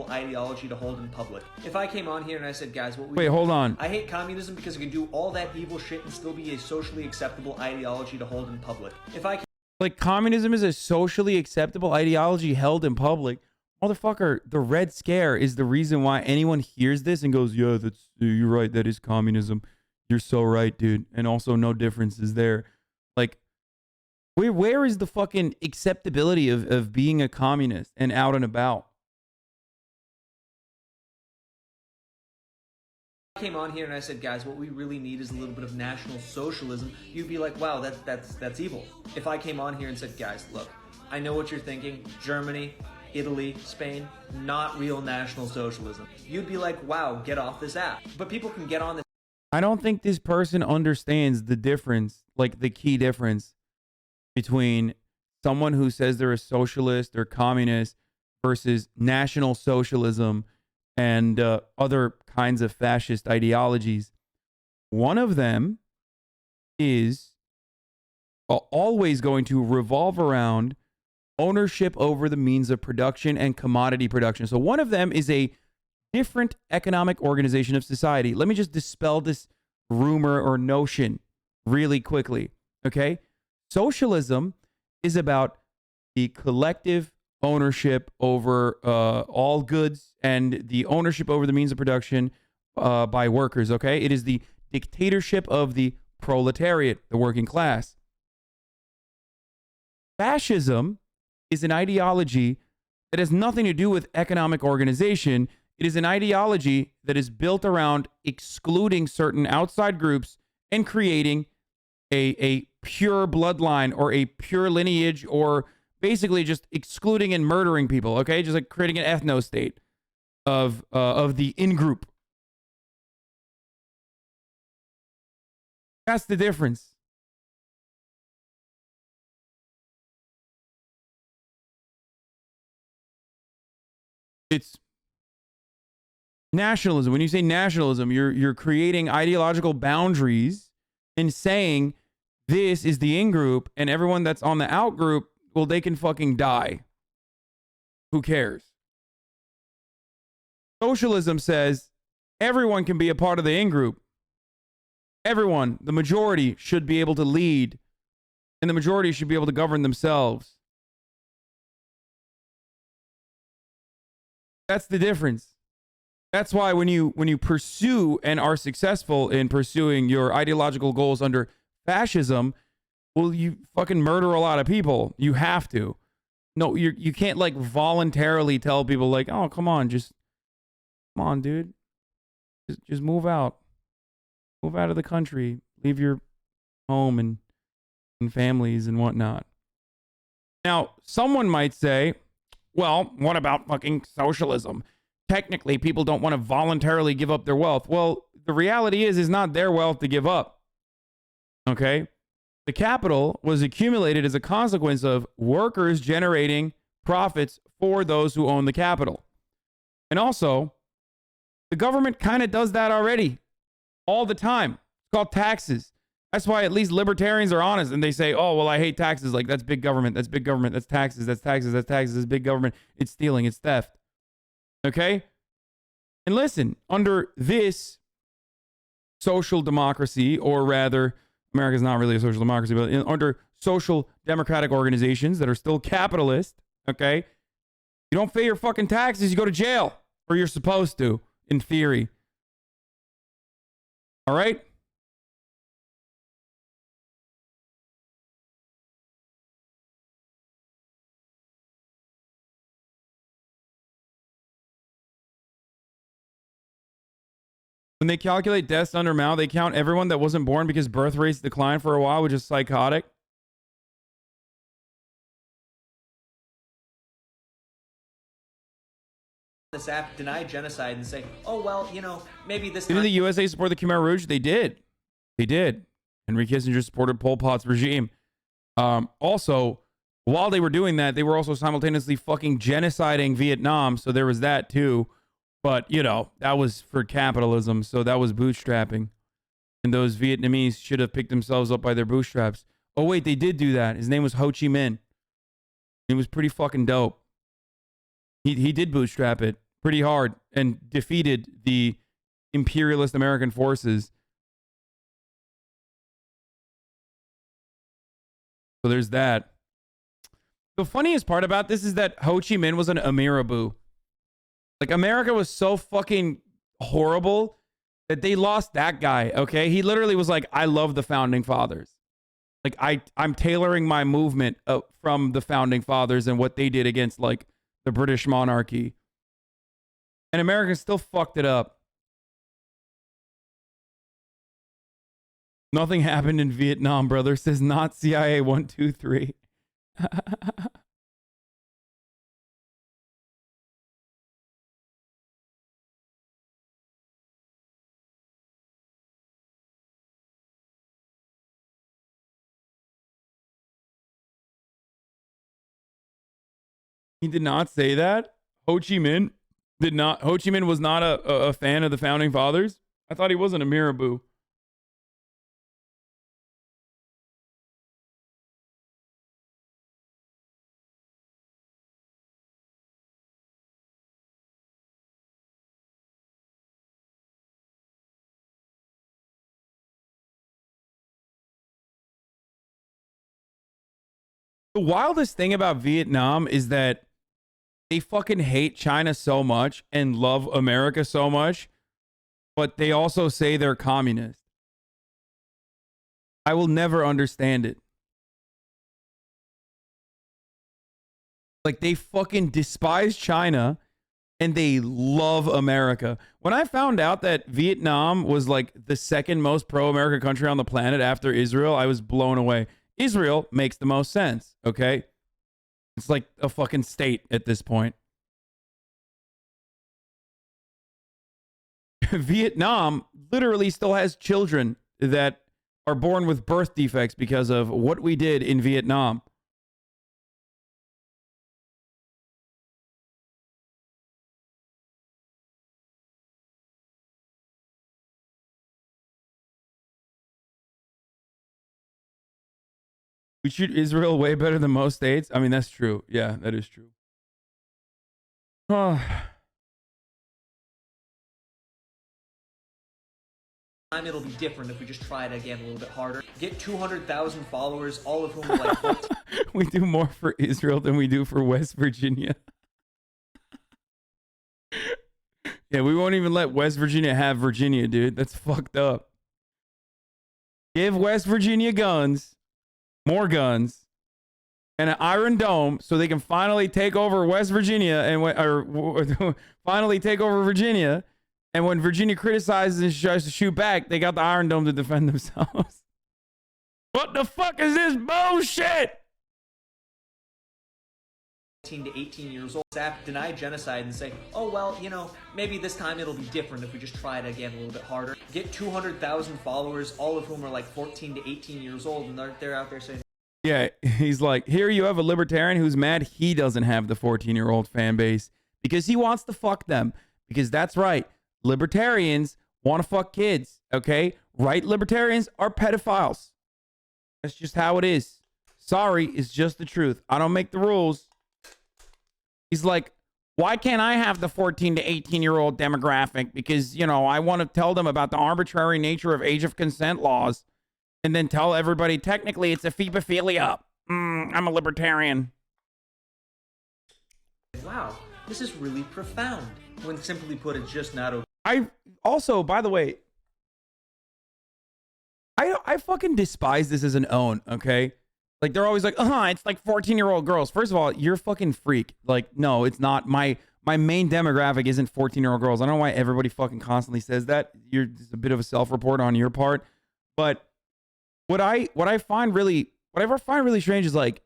Ideology to hold in public. If I came on here and I said, guys, what we Wait, hold on. I hate communism because it can do all that evil shit and still be a socially acceptable ideology to hold in public. If I like communism is a socially acceptable ideology held in public. Motherfucker, the Red Scare is the reason why anyone hears this and goes, yeah, you're right, that is communism. You're so right, dude. And also no difference is there. Like, where is the fucking acceptability of being a communist and out and about? came on here and I said, guys, what we really need is a little bit of national socialism, you'd be like, wow, that's evil. If I came on here and said, guys, look, I know what you're thinking, Germany, Italy, Spain, not real national socialism, you'd be like, wow, get off this app. But people can get on this. I don't think this person understands the difference, like the key difference between someone who says they're a socialist or communist versus national socialism and other kinds of fascist ideologies. One of them is always going to revolve around ownership over the means of production and commodity production. So one of them is a different economic organization of society. Let me just dispel this rumor or notion really quickly, okay? Socialism is about the collective ownership over all goods and the ownership over the means of production by workers, okay? It is the dictatorship of the proletariat, the working class. Fascism is an ideology that has nothing to do with economic organization. It is an ideology that is built around excluding certain outside groups and creating a pure bloodline or a pure lineage, or basically just excluding and murdering people, okay? Just like creating an ethno-state of the in-group. That's the difference. It's nationalism. When you say nationalism, you're creating ideological boundaries and saying this is the in-group and everyone that's on the out-group, well, they can fucking die. Who cares? Socialism says everyone can be a part of the in-group. Everyone, the majority, should be able to lead, and the majority should be able to govern themselves. That's the difference. That's why when you pursue and are successful in pursuing your ideological goals under fascism, well, you fucking murder a lot of people. You have to. No, you can't like voluntarily tell people like, oh, come on, dude. Just move out. Move out of the country. Leave your home and families and whatnot. Now, someone might say, well, what about fucking socialism? Technically, people don't want to voluntarily give up their wealth. Well, the reality is not their wealth to give up. Okay? The capital was accumulated as a consequence of workers generating profits for those who own the capital. And also, the government kind of does that already all the time. It's called taxes. That's why at least libertarians are honest and they say, oh, well, I hate taxes. Like, that's big government. That's big government. That's taxes. That's taxes. That's taxes. That's big government. It's stealing. It's theft. Okay? And listen, under this social democracy, or rather, America's not really a social democracy, but under social democratic organizations that are still capitalist, okay? You don't pay your fucking taxes, you go to jail. Or you're supposed to, in theory. All right? When they calculate deaths under Mao, they count everyone that wasn't born because birth rates declined for a while, which is psychotic. This app deny genocide and say, oh, well, you know, maybe this Didn't the USA support the Khmer Rouge? They did. They did. Henry Kissinger supported Pol Pot's regime. Also, while they were doing that, they were also simultaneously fucking genociding Vietnam. So there was that too. But, you know, that was for capitalism. So that was bootstrapping. And those Vietnamese should have picked themselves up by their bootstraps. Oh, wait, they did do that. His name was Ho Chi Minh. He was pretty fucking dope. He did bootstrap it pretty hard and defeated the imperialist American forces. So there's that. The funniest part about this is that Ho Chi Minh was an Amiraboo. Like, America was so fucking horrible that they lost that guy, okay? He literally was like, I love the Founding Fathers. Like, I'm tailoring my movement from the Founding Fathers and what they did against, like, the British monarchy. And America still fucked it up. Nothing happened in Vietnam, brother. Says not CIA 123. He did not say that. Ho Chi Minh did not. Ho Chi Minh was not a fan of the Founding Fathers. I thought he wasn't a Mirabeau. The wildest thing about Vietnam is that they fucking hate China so much and love America so much, but they also say they're communist. I will never understand it. Like, they fucking despise China and they love America. When I found out that Vietnam was like the second most pro-America country on the planet after Israel, I was blown away. Israel makes the most sense, okay? It's like a fucking state at this point. Vietnam literally still has children that are born with birth defects because of what we did in Vietnam. We treat Israel way better than most states. I mean, that's true. Yeah, that is true. Time it'll be different if we just try it again a little bit harder. Get 200,000 followers, all of whom are like 14. We do more for Israel than we do for West Virginia. Yeah, we won't even let West Virginia have Virginia, dude. That's fucked up. Give West Virginia guns. More guns and an Iron Dome so they can finally take over West Virginia and finally take over Virginia. And when Virginia criticizes and tries to shoot back, they got the Iron Dome to defend themselves. What the fuck is this bullshit? 14 to 18 years old. App deny genocide and say, oh, well, you know, maybe this time it'll be different if we just try it again a little bit harder. Get 200,000 followers, all of whom are like 14 to 18 years old, and they're out there saying, yeah, he's like, here you have a libertarian who's mad he doesn't have the 14-year-old fan base because he wants to fuck them. Because that's right. Libertarians want to fuck kids, okay? Right libertarians are pedophiles. That's just how it is. Sorry, it's just the truth. I don't make the rules. He's like, why can't I have the 14 to 18-year-old demographic? Because, you know, I want to tell them about the arbitrary nature of age of consent laws and then tell everybody, technically, it's a phebophilia. I'm a libertarian. wow, this is really profound. When simply put, it's just not okay. I also, by the way, I fucking despise this as an own, okay? Like, they're always like, it's like 14-year-old girls. First of all, you're a fucking freak. Like, no, it's not. My my main demographic isn't 14-year-old girls. I don't know why everybody fucking constantly says that. It's a bit of a self-report on your part. But what I find really strange is like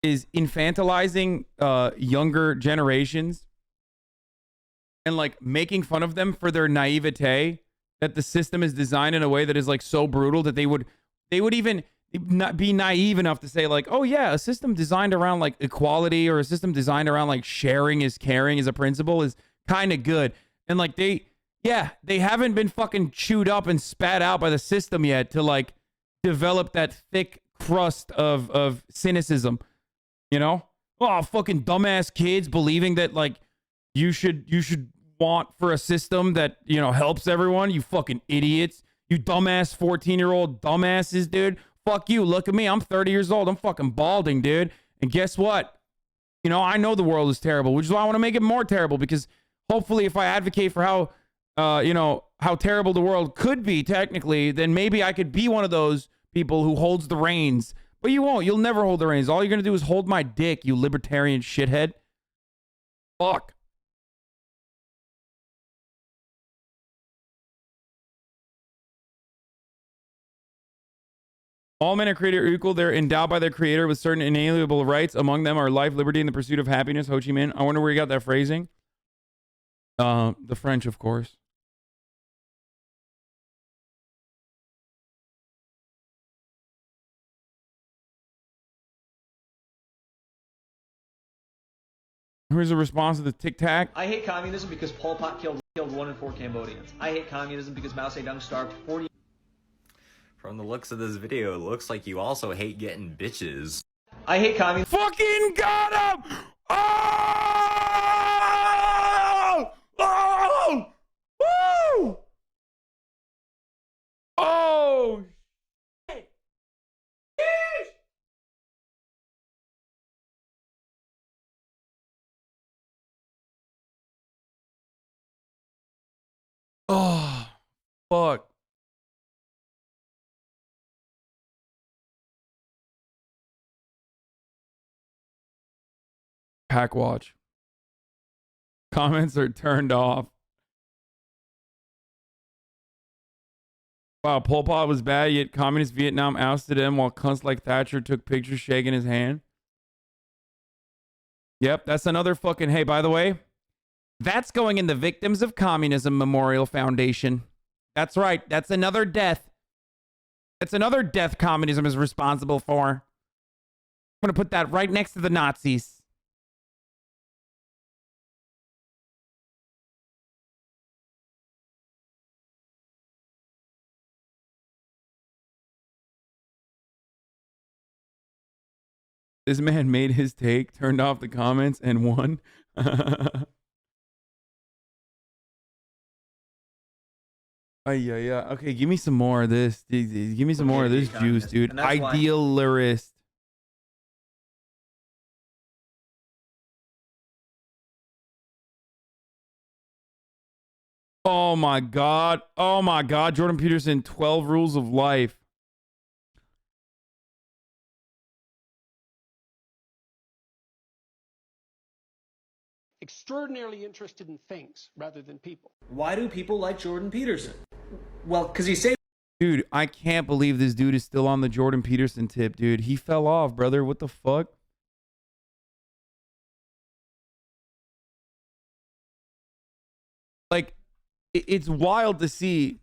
infantilizing younger generations and like making fun of them for their naivete, that the system is designed in a way that is like so brutal that they would even not be naive enough to say like, oh yeah, a system designed around like equality or a system designed around like sharing is caring as a principle is kind of good. And like they haven't been fucking chewed up and spat out by the system yet to like develop that thick crust of cynicism, you know? Oh, fucking dumbass kids believing that like you should want for a system that, you know, helps everyone. You fucking idiots. You dumbass 14-year-old dumbasses, dude. Fuck you. Look at me. I'm 30 years old. I'm fucking balding, dude. And guess what? You know, I know the world is terrible, which is why I want to make it more terrible, because hopefully if I advocate for how, how terrible the world could be technically, then maybe I could be one of those people who holds the reins. But you won't. You'll never hold the reins. All you're going to do is hold my dick, you libertarian shithead. Fuck. All men are created equal. They're endowed by their creator with certain inalienable rights. Among them are life, liberty, and the pursuit of happiness. Ho Chi Minh. I wonder where you got that phrasing. The French, of course. Here's a response to the Tic Tac. I hate communism because Pol Pot killed 1 in 4 Cambodians. I hate communism because Mao Zedong starved 40. From the looks of this video, it looks like you also hate getting bitches. I hate communism. Fucking got him! Oh! Oh! Woo! Oh! Shit! Sheesh! Oh, fuck. Pack watch. Comments are turned off. Wow, Pol Pot was bad, yet communist Vietnam ousted him while cunts like Thatcher took pictures shaking his hand. Yep, that's another fucking... Hey, by the way, that's going in the Victims of Communism Memorial Foundation. That's right. That's another death. That's another death communism is responsible for. I'm going to put that right next to the Nazis. This man made his take, turned off the comments, and won. Yeah. Okay, give me some more of this. Give me some more of this juice, dude. Idealerist. Oh my God. Oh my God. Jordan Peterson, 12 Rules of Life. Extraordinarily interested in things rather than people. Why do people like Jordan Peterson? Well, because he saved. Dude, I can't believe this dude is still on the Jordan Peterson tip, dude. He fell off, brother. What the fuck? Like, it's wild to see.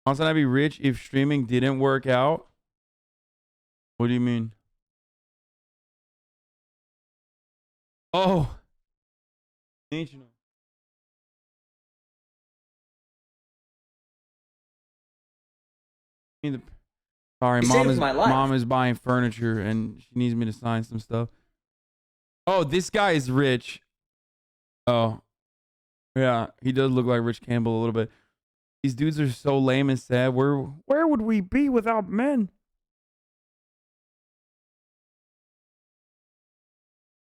HasanAbi rich if streaming didn't work out? What do you mean? Oh. Ancient. Sorry, mom is buying furniture and she needs me to sign some stuff. Oh, this guy is rich. Oh. Yeah, he does look like Rich Campbell a little bit. These dudes are so lame and sad. Where would we be without men?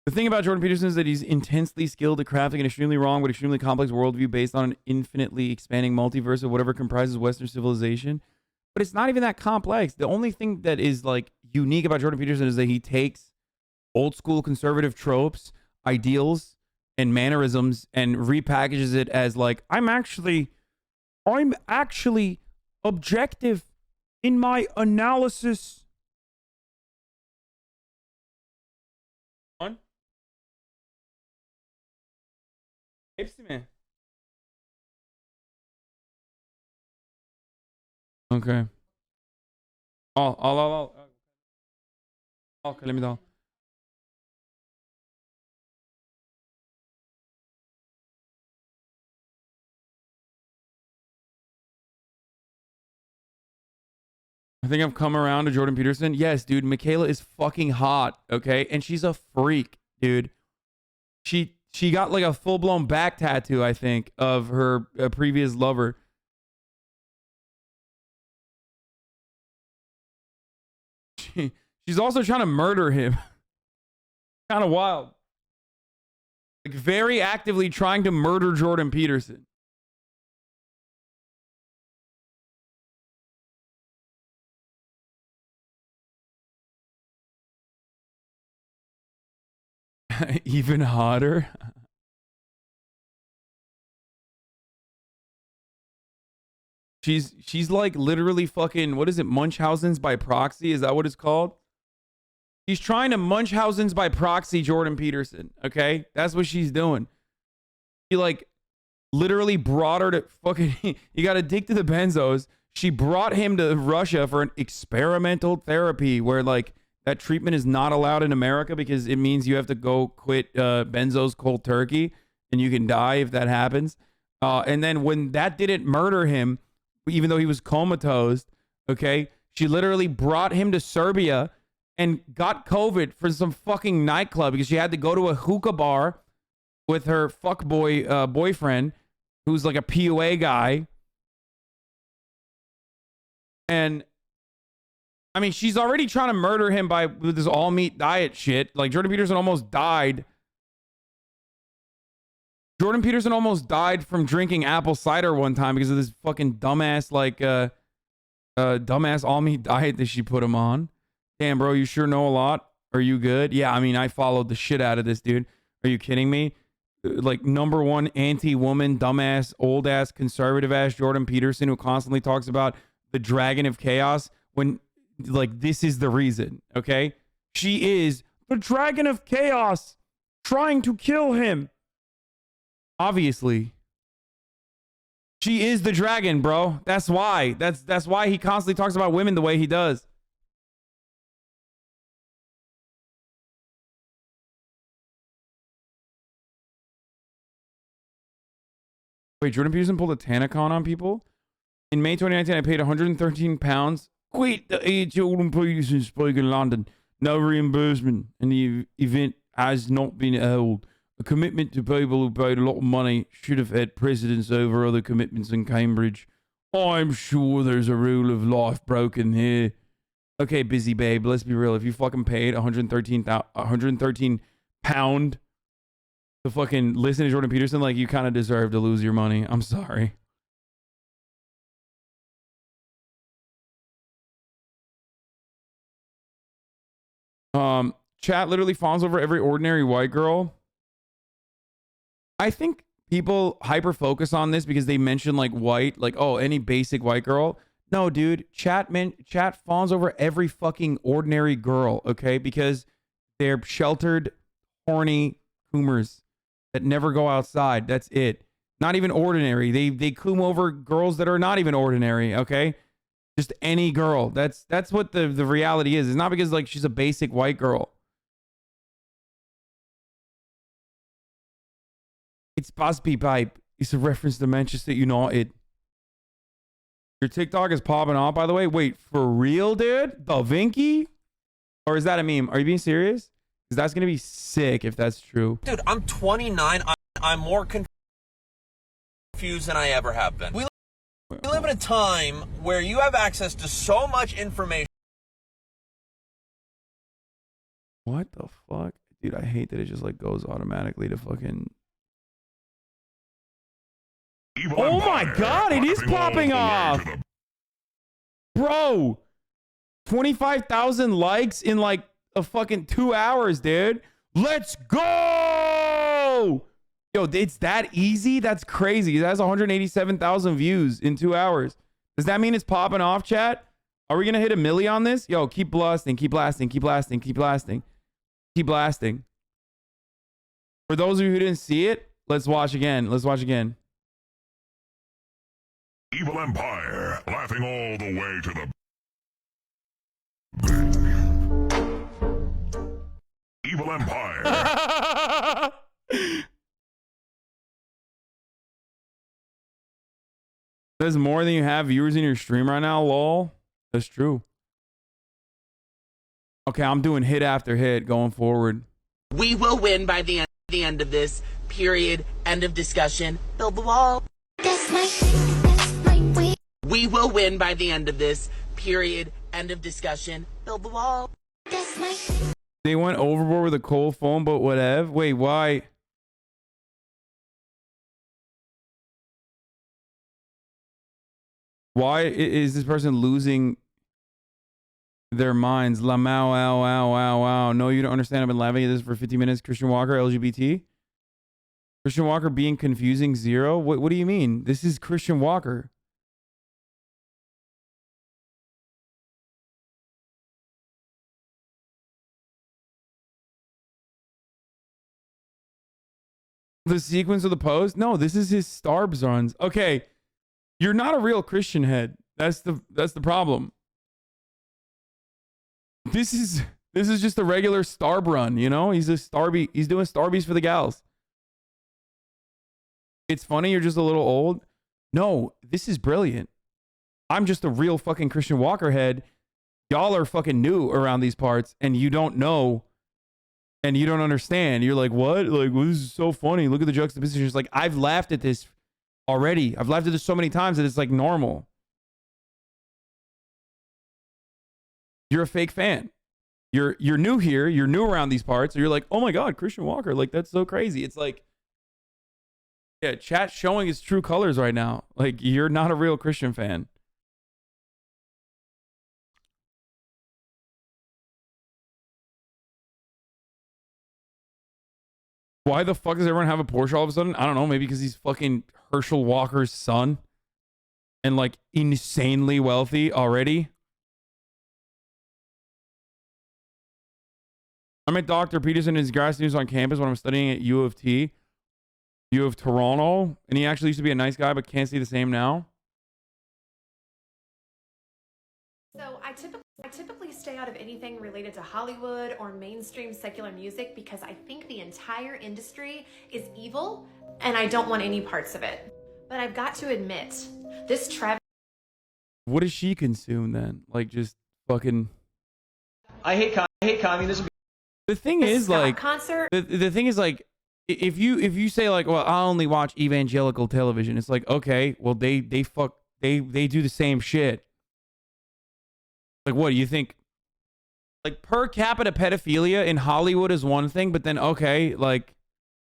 The thing about Jordan Peterson is that he's intensely skilled at crafting an extremely wrong but extremely complex worldview based on an infinitely expanding multiverse of whatever comprises Western civilization. But it's not even that complex. The only thing that is like unique about Jordan Peterson is that he takes old school conservative tropes, ideals, and mannerisms and repackages it as like, I'm actually objective in my analysis. On? Hepsi mi? Okay. Al. Al kalemi de al. I think I've come around to Jordan Peterson. Yes, dude. Michaela is fucking hot, okay? And she's a freak, dude. She got like a full-blown back tattoo, I think, of her previous lover. She's also trying to murder him. Kind of wild. Like very actively trying to murder Jordan Peterson. Even hotter. She's like literally fucking, what is it? Munchausen's by proxy? Is that what it's called? She's trying to Munchausen's by proxy Jordan Peterson. Okay. That's what she's doing. She like literally brought her to fucking, you got addicted to benzos. She brought him to Russia for an experimental therapy where like that treatment is not allowed in America because it means you have to go quit benzos cold turkey and you can die if that happens. And then when that didn't murder him, even though he was comatose, okay, she literally brought him to Serbia and got COVID for some fucking nightclub because she had to go to a hookah bar with her fuckboy boyfriend who's like a POA guy. And I mean, she's already trying to murder him with this all meat diet shit. Like Jordan Peterson almost died. Jordan Peterson almost died from drinking apple cider one time because of this fucking dumbass dumbass all meat diet that she put him on. Damn, bro, you sure know a lot. Are you good? Yeah, I mean, I followed the shit out of this dude. Are you kidding me? Like #1 anti-woman, dumbass, old ass, conservative ass Jordan Peterson who constantly talks about the dragon of chaos when like this is the reason, okay? She is the dragon of chaos trying to kill him. Obviously. She is the dragon, bro. That's why. That's why he constantly talks about women the way he does. Wait, Jordan Peterson pulled a Tanacon on people? In May 2019, I paid £113. Quit the age Jordan Peterson speak in London. No reimbursement, and the event has not been held. A commitment to people who paid a lot of money should have had precedence over other commitments in Cambridge. I'm sure there's a rule of life broken here. Okay, busy babe, let's be real. If you fucking paid £113 to fucking listen to Jordan Peterson, like you kind of deserve to lose your money. I'm sorry. Chat literally fawns over every ordinary white girl. I think people hyper focus on this because they mention like white, like, oh, any basic white girl. No, dude, chat fawns over every fucking ordinary girl, okay? Because they're sheltered, horny coomers that never go outside. That's it. Not even ordinary. They coom over girls that are not even ordinary, okay? Just any girl. That's what the reality is. It's not because like she's a basic white girl. It's Busby Pipe. It's a reference to Manchester United. Your TikTok is popping off, by the way. Wait, for real, dude? Da Vinci? Or is that a meme? Are you being serious? Because that's going to be sick if that's true. Dude, I'm 29. I'm more confused than I ever have been. We live in a time where you have access to so much information. What the fuck? Dude, I hate that it just like goes automatically to fucking... Oh my god, it is popping off! Bro! 25,000 likes in like of fucking 2 hours, dude. Let's go. Yo, it's that easy? That's crazy. It has 187,000 views in 2 hours. Does that mean it's popping off, chat? Are we going to hit a milli on this? Yo, keep blasting, keep blasting, keep blasting, keep blasting. Keep blasting. For those of you who didn't see it, let's watch again. Let's watch again. Evil Empire, laughing all the way to the Evil Empire. There's more than you have viewers in your stream right now, lol. That's true. Okay, I'm doing hit after hit going forward. We will win by the end of this. Period. End of discussion. Build the wall. That's my way. We will win by the end of this. Period. End of discussion. Build the wall. That's my. They went overboard with a cold phone, but whatever. Wait, why? Why is this person losing their minds? La Mao, ow, ow, ow, ow. No, you don't understand. I've been laughing at this for 50 minutes. Christian Walker, LGBT. Christian Walker being confusing 0. What do you mean? This is Christian Walker. The sequence of the post? No, this is his Starbs runs. Okay. You're not a real Christian head. That's the problem. This is just a regular Starb run, you know? He's doing Starbies for the gals. It's funny you're just a little old. No, this is brilliant. I'm just a real fucking Christian Walker head. Y'all are fucking new around these parts and you don't know and you don't understand. You're like, what? Like, well, this is so funny. Look at the juxtaposition. It's like, I've laughed at this already. I've laughed at this so many times that it's like normal. You're a fake fan. You're new here. You're new around these parts. So you're like, oh my God, Christian Walker. Like, that's so crazy. It's like, yeah, chat showing its true colors right now. Like, you're not a real Christian fan. Why the fuck does everyone have a Porsche all of a sudden? I don't know. Maybe because he's fucking Herschel Walker's son and like insanely wealthy already. I met Dr. Peterson and his grad students on campus when I'm studying at U of T, U of Toronto, and he actually used to be a nice guy, but can't see the same now. So I typically stay out of anything related to Hollywood or mainstream secular music because I think the entire industry is evil and I don't want any parts of it. But I've got to admit, this Travis. What does she consume then? Like just fucking. I hate communism. The thing is like concert. The thing is like if you say like, well, I only watch evangelical television, it's like, okay, well they do the same shit. Like, what do you think? Like, per capita pedophilia in Hollywood is one thing, but then, okay, like,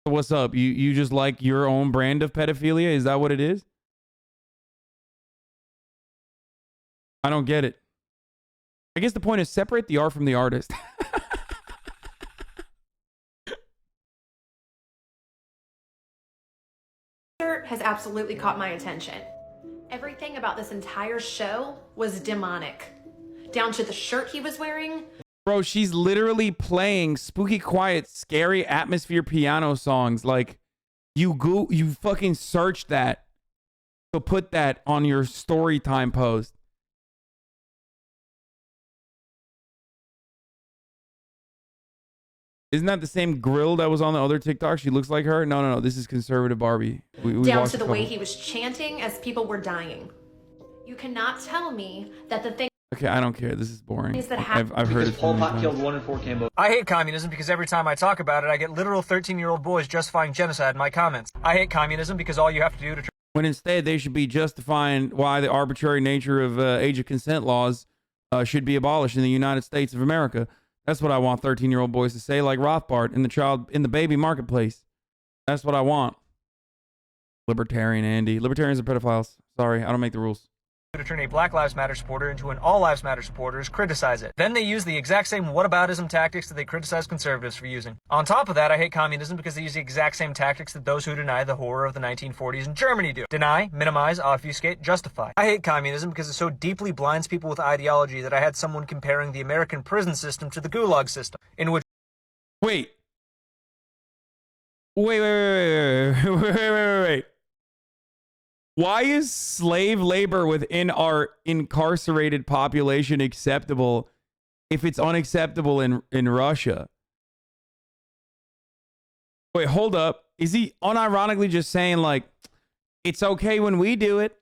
what's up? You just like your own brand of pedophilia? Is that what it is? I don't get it. I guess the point is separate the art from the artist. Has absolutely caught my attention. Everything about this entire show was demonic. Down to the shirt he was wearing. Bro, she's literally playing spooky, quiet, scary atmosphere piano songs. Like, you fucking search that to put that on your story time post. Isn't that the same grill that was on the other TikTok? She looks like her. No. This is conservative Barbie. We down to the way he was chanting as people were dying. You cannot tell me that the thing. Okay, I don't care. This is boring. Is that I've heard it. Pol Pot killed 1 in 4 Cambodians. I hate communism because every time I talk about it, I get literal 13-year-old boys justifying genocide in my comments. I hate communism because all you have to do to. When instead they should be justifying why the arbitrary nature of age of consent laws should be abolished in the United States of America. That's what I want 13-year-old boys to say, like Rothbard in the baby marketplace. That's what I want. Libertarian Andy. Libertarians are pedophiles. Sorry, I don't make the rules. to turn a Black Lives Matter supporter into an All Lives Matter supporter is criticize it. Then they use the exact same whataboutism tactics that they criticize conservatives for using. On top of that, I hate communism because they use the exact same tactics that those who deny the horror of the 1940s in Germany do. Deny, minimize, obfuscate, justify. I hate communism because it so deeply blinds people with ideology that I had someone comparing the American prison system to the Gulag system, in which... Wait. Wait. Why is slave labor within our incarcerated population acceptable if it's unacceptable in Russia? Wait, hold up. Is he unironically just saying, like, it's okay when we do it?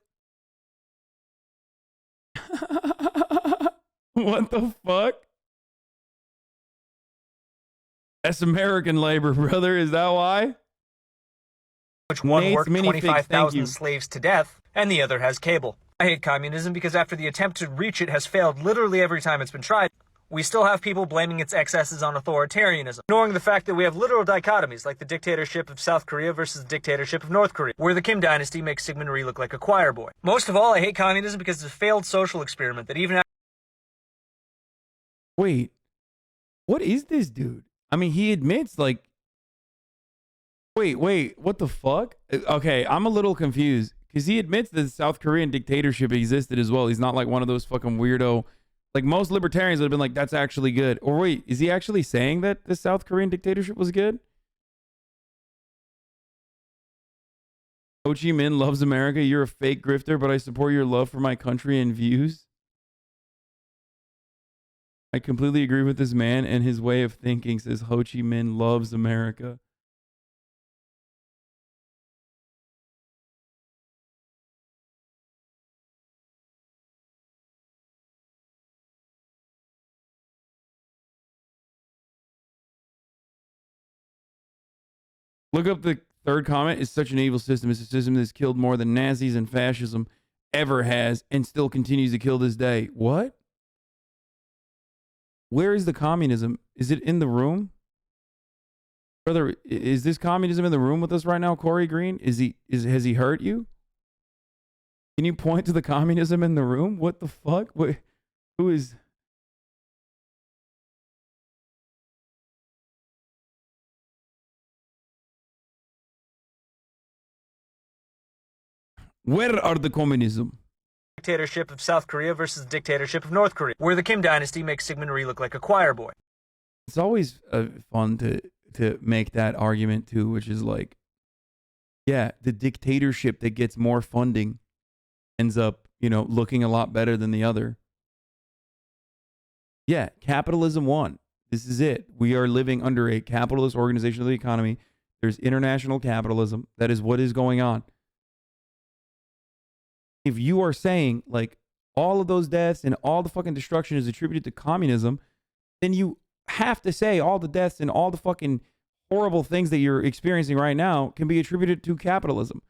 What the fuck? That's American labor, brother. Is that why? Which one worked 25,000 slaves to death, and the other has cable. I hate communism because after the attempt to reach it has failed literally every time it's been tried, we still have people blaming its excesses on authoritarianism, ignoring the fact that we have literal dichotomies like the dictatorship of South Korea versus the dictatorship of North Korea, where the Kim dynasty makes Syngman Rhee look like a choir boy. Most of all, I hate communism because it's a failed social experiment that even... Wait, what is this dude? I mean, he admits, like... Wait, what the fuck? Okay, I'm a little confused because he admits that the South Korean dictatorship existed as well. He's not like one of those fucking weirdo, like most libertarians would have been like, that's actually good. Or wait, is he actually saying that the South Korean dictatorship was good? Ho Chi Minh loves America. You're a fake grifter, but I support your love for my country and views. I completely agree with this man and his way of thinking, says Ho Chi Minh loves America. Look up the third comment. It's such an evil system. It's a system that's killed more than Nazis and fascism ever has and still continues to kill this day. What? Where is the communism? Is it in the room? Brother, is this communism in the room with us right now, Corey Green? Has he hurt you? Can you point to the communism in the room? What the fuck? Who is... Where are the communism? Dictatorship of South Korea versus the dictatorship of North Korea, where the Kim dynasty makes Syngman Rhee look like a choir boy. It's always fun to make that argument too, which is like, yeah, the dictatorship that gets more funding ends up, looking a lot better than the other. Yeah, capitalism won. This is it. We are living under a capitalist organization of the economy. There's international capitalism. That is what is going on. If you are saying like all of those deaths and all the fucking destruction is attributed to communism, then you have to say all the deaths and all the fucking horrible things that you're experiencing right now can be attributed to capitalism.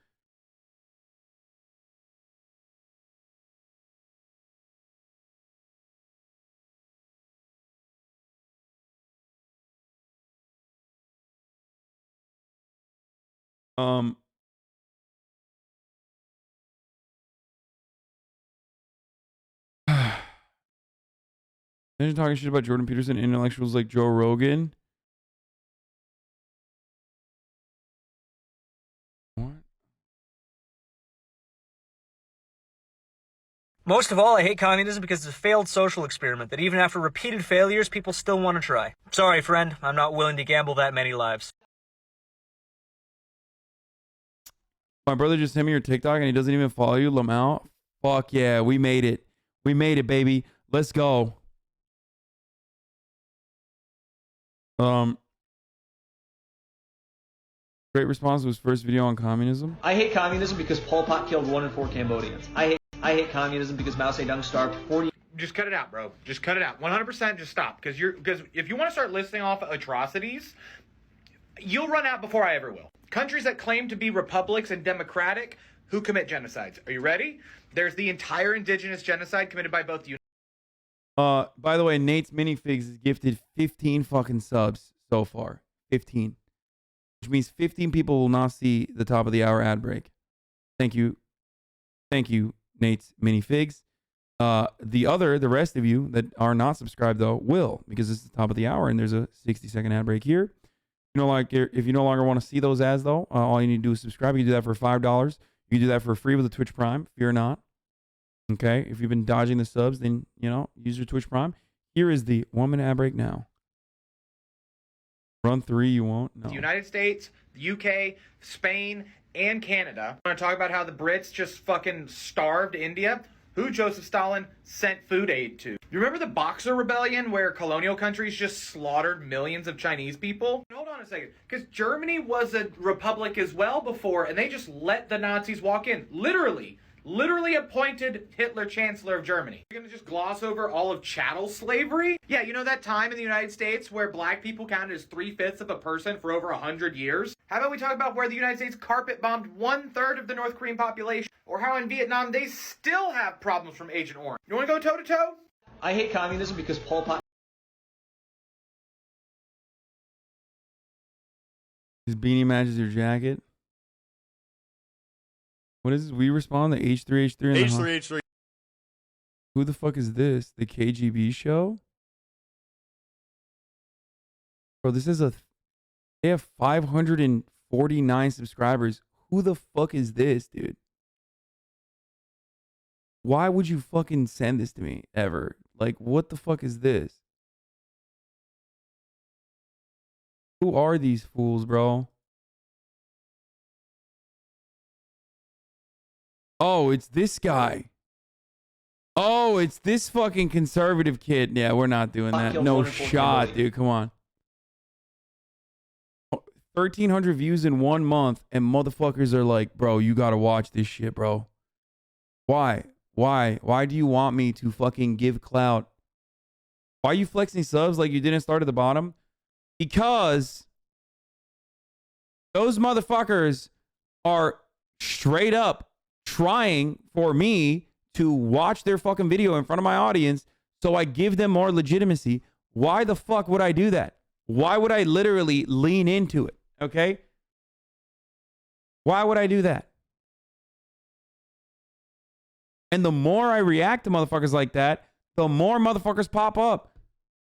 Imagine talking shit about Jordan Peterson, intellectuals like Joe Rogan. What? Most of all, I hate communism because it's a failed social experiment that even after repeated failures, people still want to try. Sorry, friend, I'm not willing to gamble that many lives. My brother just sent me your TikTok and he doesn't even follow you, Lamau. Fuck yeah, we made it. We made it, baby. Let's go. Great response to his first video on communism. I hate communism because Pol Pot killed 1 in 4 Cambodians. I hate communism because Mao Zedong starved 40... Just cut it out, bro. Just cut it out. 100% just stop. Because if you want to start listing off atrocities, you'll run out before I ever will. Countries that claim to be republics and democratic who commit genocides. Are you ready? There's the entire indigenous genocide committed by both the... By the way, Nate's Minifigs has gifted 15 fucking subs so far. 15. Which means 15 people will not see the top of the hour ad break. Thank you. Thank you, Nate's minifigs. The rest of you that are not subscribed though will, because it's the top of the hour and there's a 60-second ad break here. If you no longer want to see those ads though, all you need to do is subscribe. You can do that for $5. You can do that for free with the Twitch Prime. Fear not. Okay, if you've been dodging the subs, then use your Twitch Prime. Here is the 1 minute ad break now. Run 3, you won't. No. The United States, the UK, Spain, and Canada. I want to talk about how the Brits just fucking starved India. Who Joseph Stalin sent food aid to. You remember the Boxer Rebellion where colonial countries just slaughtered millions of Chinese people? Hold on a second, because Germany was a republic as well before, and they just let the Nazis walk in. Literally appointed Hitler Chancellor of Germany. You're gonna just gloss over all of chattel slavery? Yeah, you know that time in the United States where black people counted as 3/5 of a person for over 100 years? How about we talk about where the United States carpet bombed 1/3 of the North Korean population? Or how in Vietnam they still have problems from Agent Orange. You wanna go toe to toe? I hate communism because Pol Pot. His beanie matches your jacket. What is this? We respond to H3H3 and H3H3. Who the fuck is this? The KGB show? Bro, this is they have 549 subscribers. Who the fuck is this, dude? Why would you fucking send this to me ever? Like, what the fuck is this? Who are these fools, bro? Oh, it's this guy. Oh, it's this fucking conservative kid. Yeah, we're not doing that. No shot, dude. Come on. 1,300 views in 1 month, and motherfuckers are like, bro, you gotta watch this shit, bro. Why? Why do you want me to fucking give clout? Why are you flexing subs like you didn't start at the bottom? Because those motherfuckers are straight up trying for me to watch their fucking video in front of my audience so I give them more legitimacy. Why the fuck would I do that? Why would I literally lean into it? Okay? Why would I do that? And the more I react to motherfuckers like that, the more motherfuckers pop up.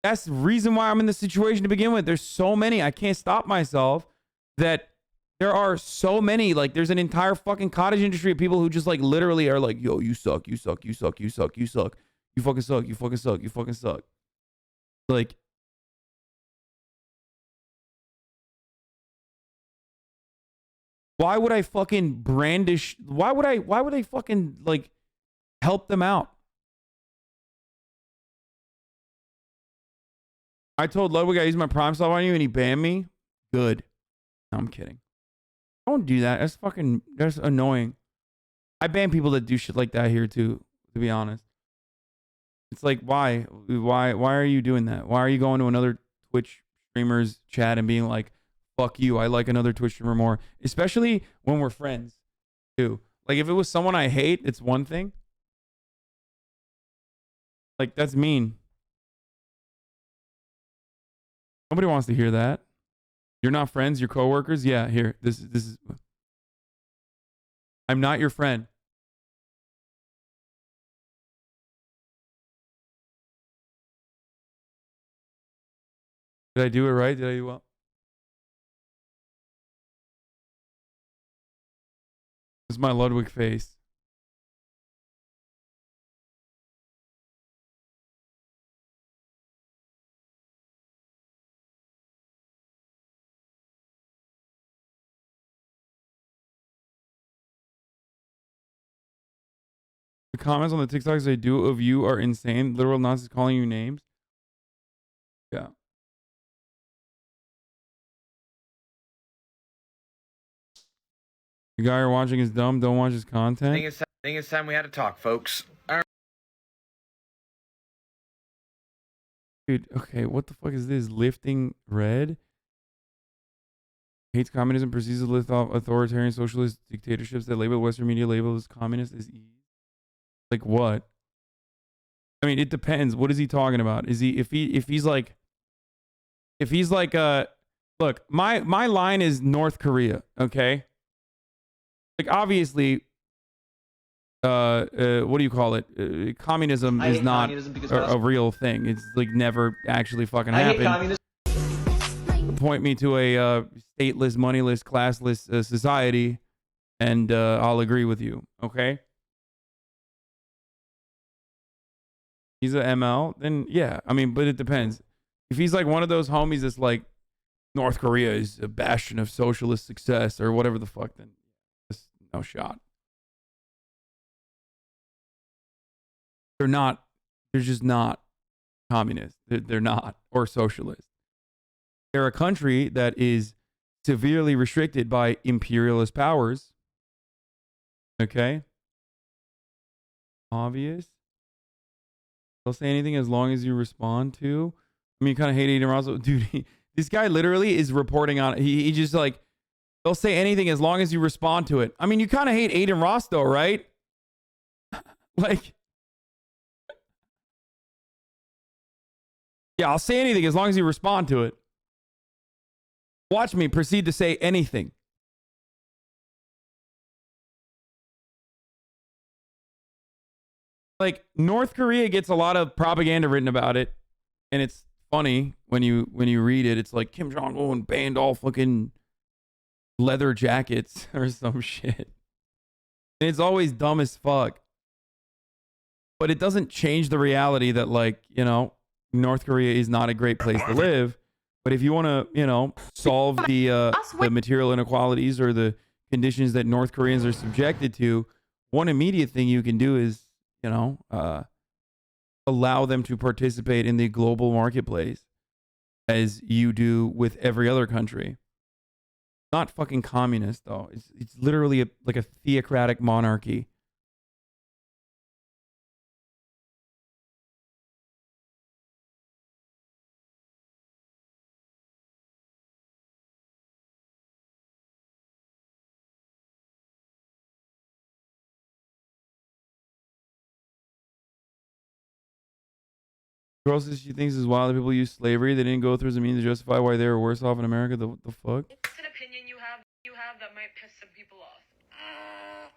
That's the reason why I'm in this situation to begin with. There's so many. I can't stop myself that there are so many. Like, there's an entire fucking cottage industry of people who just like literally are like, yo, you suck, you suck, you suck, you suck, you suck. You fucking suck, you fucking suck, you fucking suck. Like, why would I fucking brandish? Why would I fucking like help them out? I told Ludwig I used my Prime sub on you and he banned me. Good. No, I'm kidding. Don't do that. That's annoying. I ban people that do shit like that here too, to be honest. It's like, why are you doing that? Why are you going to another Twitch streamer's chat and being like, fuck you, I like another Twitch streamer more? Especially when we're friends too. Like, if it was someone I hate, it's one thing. Like, that's mean. Nobody wants to hear that. You're not friends, you're coworkers? Yeah, here. This is I'm not your friend. Did I do it right? Did I do well? This is my Ludwig face. The comments on the TikToks I do of you are insane. Literal Nazis calling you names. Yeah. The guy you're watching is dumb. Don't watch his content. I think it's time we had to talk, folks. Dude, okay, what the fuck is this? Lifting red? Hates communism, proceeds to lift off authoritarian socialist dictatorships that label Western media label as communist is easy. Like what? I mean, it depends. What is he talking about? Is he if he's like look, my line is North Korea, okay? Like, obviously what do you call it? Communism I is hate not communism because a real thing. It's like never actually fucking I hate happened. communism. Point me to a stateless, moneyless, classless society, and I'll agree with you. Okay. He's a ML, then yeah. I mean, but it depends. If he's like one of those homies that's like, North Korea is a bastion of socialist success or whatever the fuck, then there's no shot. They're not. They're just not communist. They're not, or socialist. They're a country that is severely restricted by imperialist powers. Okay? Obvious. They'll say anything as long as you respond to. I mean, you kind of hate Aiden Ross. Dude, this guy literally is reporting on it. He just like, they'll say anything as long as you respond to it. I mean, you kind of hate Aiden Ross though, right? Like, yeah, I'll say anything as long as you respond to it. Watch me proceed to say anything. Like, North Korea gets a lot of propaganda written about it, and it's funny when you read it. It's like Kim Jong-un banned all fucking leather jackets or some shit. And it's always dumb as fuck. But it doesn't change the reality that, like, you know, North Korea is not a great place to live. But if you want to, you know, solve the material inequalities or the conditions that North Koreans are subjected to, one immediate thing you can do is, you know, allow them to participate in the global marketplace as you do with every other country. Not fucking communist though. It's literally like a theocratic monarchy. Girl says she thinks it's wild that people use slavery. They didn't go through as a means to justify why they were worse off in America. The fuck? It's an opinion you have that might piss some people off.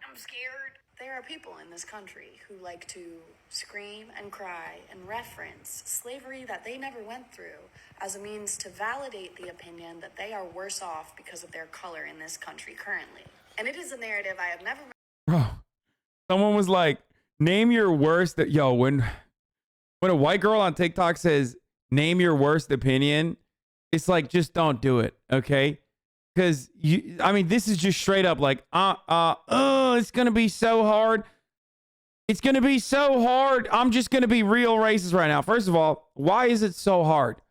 I'm scared. There are people in this country who like to scream and cry and reference slavery that they never went through as a means to validate the opinion that they are worse off because of their color in this country currently. And it is a narrative I have never... Bro, someone was like, name your worst... Yo, when a white girl on TikTok says, name your worst opinion, it's like, just don't do it, okay? Because, I mean, this is just straight up like, it's going to be so hard. It's going to be so hard. I'm just going to be real racist right now. First of all, why is it so hard?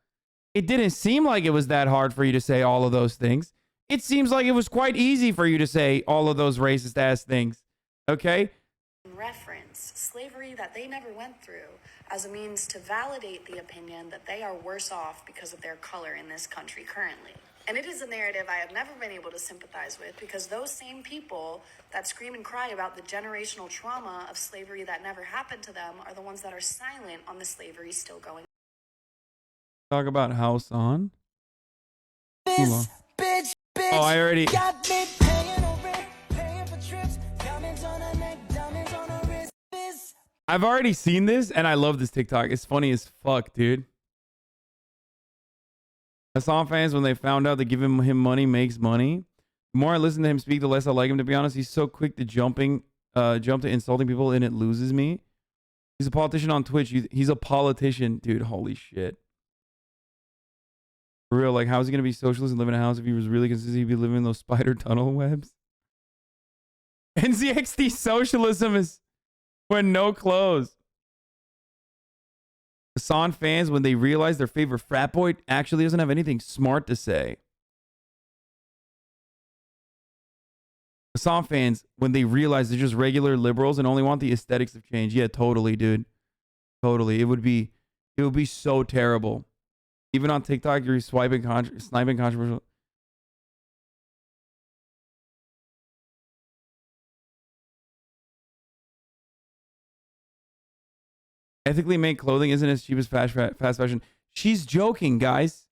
It didn't seem like it was that hard for you to say all of those things. It seems like it was quite easy for you to say all of those racist ass things, okay? Reference slavery that they never went through as a means to validate the opinion that they are worse off because of their color in this country currently. And it is a narrative I have never been able to sympathize with because those same people that scream and cry about the generational trauma of slavery that never happened to them are the ones that are silent on the slavery still going. Talk about Hasan. This bitch, Oh, I already... got me paying for trips, diamonds on her neck, diamonds on her wrist. This I've already seen this, and I love this TikTok. It's funny as fuck, dude. Hasan fans, when they found out that giving him money makes money, the more I listen to him speak, the less I like him, to be honest. He's so quick to jump to insulting people, and it loses me. He's a politician on Twitch. He's a politician, dude. Holy shit. For real, like, how is he going to be socialist and live in a house if he was really consistent? He'd be living in those spider tunnel webs. NZXT socialism is when no clothes. Hasan fans, when they realize their favorite frat boy actually doesn't have anything smart to say. Hasan fans, when they realize they're just regular liberals and only want the aesthetics of change. Yeah, totally, dude. Totally. It would be so terrible. Even on TikTok, you're sniping controversial. Ethically made clothing isn't as cheap as fast fashion. She's joking, guys.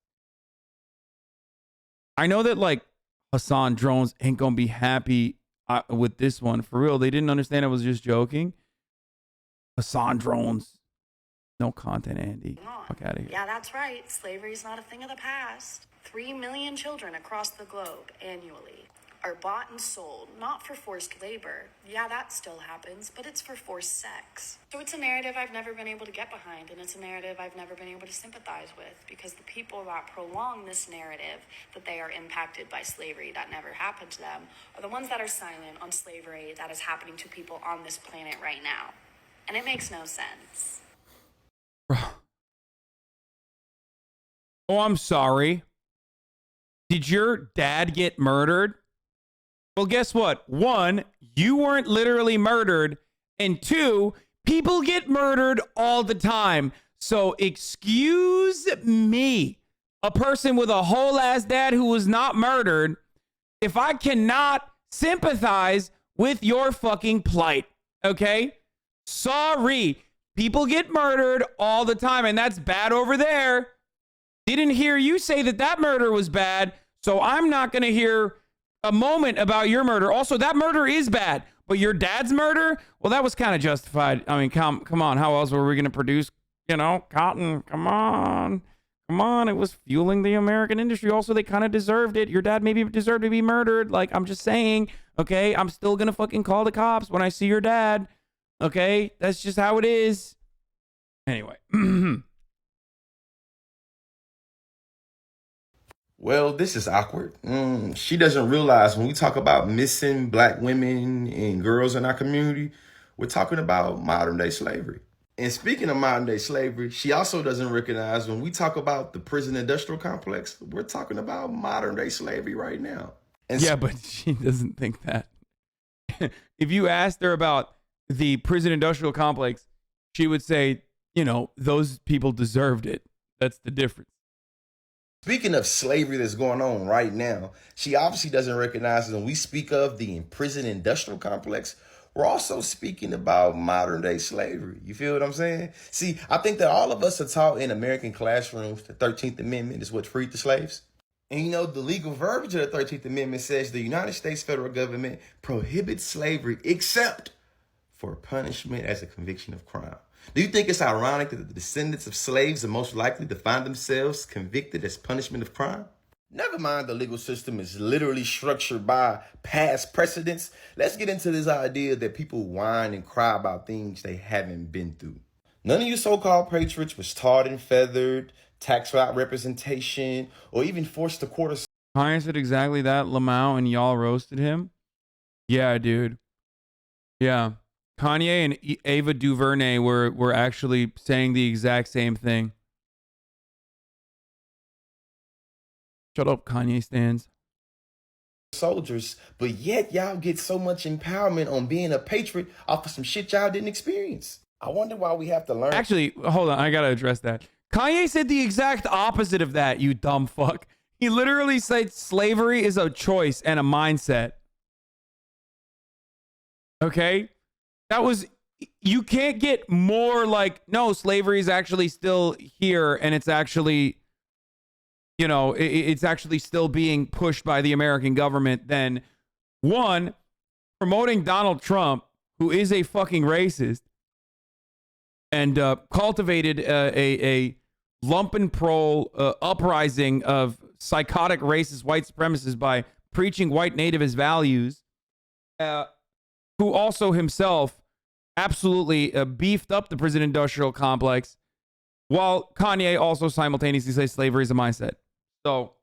I know that, like, Hasan drones ain't gonna be happy with this one. For real, they didn't understand I was just joking. Hasan drones. No content, Andy. Fuck out of here. Yeah, that's right. Slavery is not a thing of the past. 3 million children across the globe annually are bought and sold, not for forced labor. Yeah, that still happens, but it's for forced sex. So it's a narrative I've never been able to get behind, and it's a narrative I've never been able to sympathize with, because the people that prolong this narrative that they are impacted by slavery that never happened to them are the ones that are silent on slavery that is happening to people on this planet right now. And it makes no sense. Oh, I'm sorry. Did your dad get murdered? Well, guess what? 1, you weren't literally murdered. And 2, people get murdered all the time. So excuse me, a person with a whole ass dad who was not murdered, if I cannot sympathize with your fucking plight. Okay? Sorry. People get murdered all the time, and that's bad over there. Didn't hear you say that murder was bad, so I'm not going to hear a moment about your murder. Also, that murder is bad, but your dad's murder, well, that was kind of justified. I mean, come on. How else were we going to produce, cotton? Come on. It was fueling the American industry. Also, they kind of deserved it. Your dad maybe deserved to be murdered. Like, I'm just saying, okay? I'm still going to fucking call the cops when I see your dad. Okay? That's just how it is. Anyway. Well, this is awkward. She doesn't realize when we talk about missing black women and girls in our community, we're talking about modern day slavery. And speaking of modern day slavery, she also doesn't recognize when we talk about the prison industrial complex, we're talking about modern day slavery right now. And yeah, but she doesn't think that. If you asked her about the prison industrial complex, she would say, those people deserved it. That's the difference. Speaking of slavery that's going on right now, she obviously doesn't recognize that when we speak of the prison industrial complex, we're also speaking about modern day slavery. You feel what I'm saying? See, I think that all of us are taught in American classrooms the 13th Amendment is what freed the slaves. And the legal verbiage of the 13th Amendment says the United States federal government prohibits slavery except for punishment as a conviction of crime. Do you think it's ironic that the descendants of slaves are most likely to find themselves convicted as punishment of crime? Never mind the legal system is literally structured by past precedents. Let's get into this idea that people whine and cry about things they haven't been through. None of you so-called patriots was tarred and feathered, tax route representation, or even forced to quarter. Kanye said exactly that, Lamau, and y'all roasted him? Yeah, dude. Yeah. Kanye and Ava DuVernay were actually saying the exact same thing. Shut up, Kanye stans. Soldiers, but yet y'all get so much empowerment on being a patriot off of some shit y'all didn't experience. I wonder why we have to learn. Actually, hold on, I gotta address that. Kanye said the exact opposite of that, you dumb fuck. He literally said slavery is a choice and a mindset. Okay? That was, you can't get more like, no, slavery is actually still here and it's actually, it's actually still being pushed by the American government than, one, promoting Donald Trump, who is a fucking racist, and cultivated a lumpenprole uprising of psychotic racist white supremacists by preaching white nativist values, who also himself absolutely beefed up the prison industrial complex, while Kanye also simultaneously says slavery is a mindset. So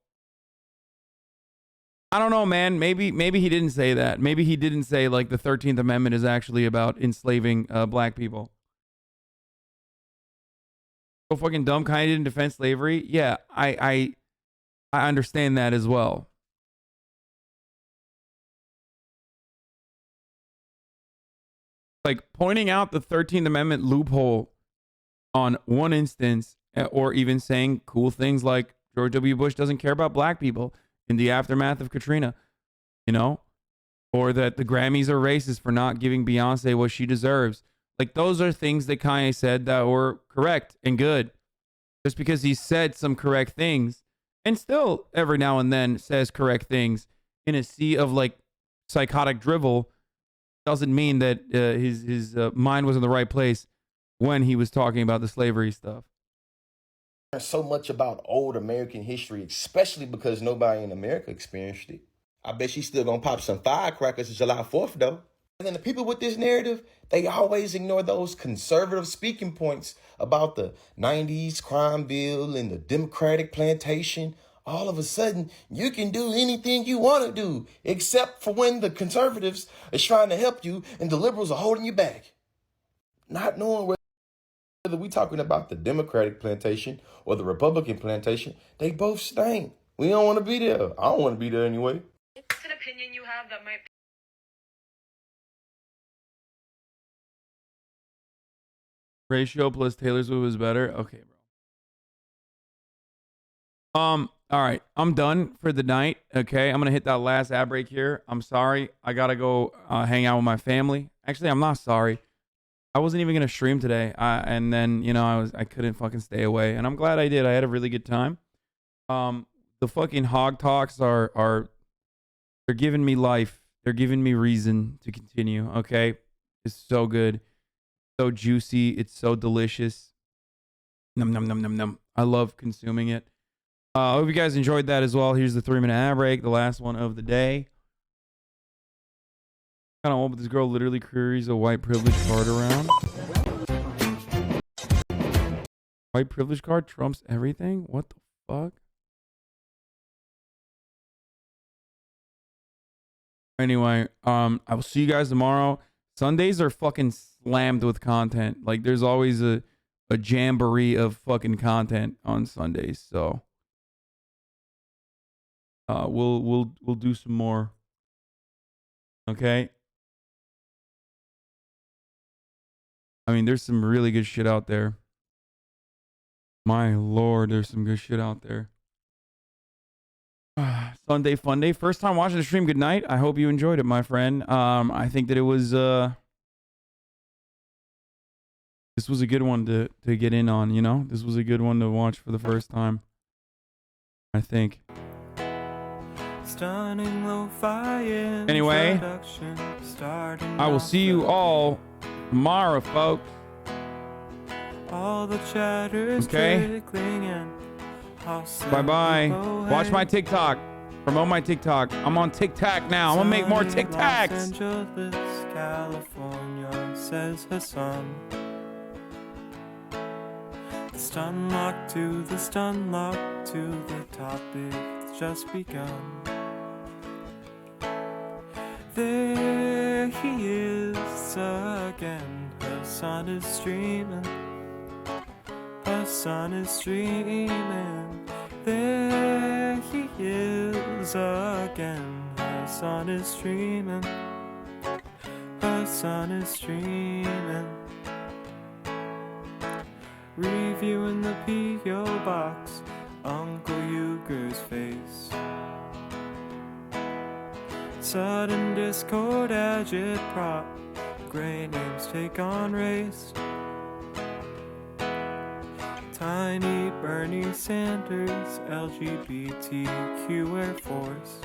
I don't know, man. Maybe he didn't say that. Maybe he didn't say like the 13th Amendment is actually about enslaving black people. So fucking dumb. Kanye didn't defend slavery. Yeah, I understand that as well. Like pointing out the 13th Amendment loophole on one instance, or even saying cool things like George W. Bush doesn't care about black people in the aftermath of Katrina, or that the Grammys are racist for not giving Beyonce what she deserves. Like those are things that Kanye said that were correct and good. Just because he said some correct things and still every now and then says correct things in a sea of like psychotic drivel doesn't mean that his mind was in the right place when he was talking about the slavery stuff. So much about old American history, especially because nobody in America experienced it. I bet she's still gonna pop some firecrackers July 4th, though. And then the people with this narrative, they always ignore those conservative speaking points about the 90s crime bill and the Democratic plantation. All of a sudden, you can do anything you want to do, except for when the conservatives are trying to help you and the liberals are holding you back. Not knowing whether we're talking about the Democratic plantation or the Republican plantation, they both stink. We don't want to be there. I don't want to be there anyway. It's an opinion you have that might. Ratio plus Taylor Swift is better. Okay, bro. All right, I'm done for the night. Okay, I'm gonna hit that last ad break here. I'm sorry, I gotta go hang out with my family. Actually, I'm not sorry. I wasn't even gonna stream today, and then I couldn't fucking stay away, and I'm glad I did. I had a really good time. The fucking HogToks are they're giving me life. They're giving me reason to continue. Okay, it's so good, so juicy. It's so delicious. Num num num num num. I love consuming it. I hope you guys enjoyed that as well. Here's the 3-minute ad break, the last one of the day. Kind of old, but this girl literally carries a white privilege card around. White privilege card trumps everything? What the fuck? Anyway, I will see you guys tomorrow. Sundays are fucking slammed with content. Like, there's always a jamboree of fucking content on Sundays, so we'll do some more. Okay? I mean, there's some really good shit out there. My lord, there's some good shit out there. Sunday fun day. First time watching the stream. Good night. I hope you enjoyed it, my friend. I think that it was this was a good one to get in on, This was a good one to watch for the first time, I think. Anyway, I will see you all tomorrow, folks. Okay. Bye-bye. Watch my TikTok. Promote my TikTok. I'm on TikTok now. I'm gonna make more TikToks. Los Angeles, California, says Hasan. The stun lock to the topic that's just begun. There he is again. Hasan is streaming. Hasan is streaming. There he is again. Hasan is streaming. Hasan is streaming. Reviewing the P.O. box. Uncle Euger's face. Sudden discord agitprop. Gray names take on race. Tiny Bernie Sanders, LGBTQ Air Force.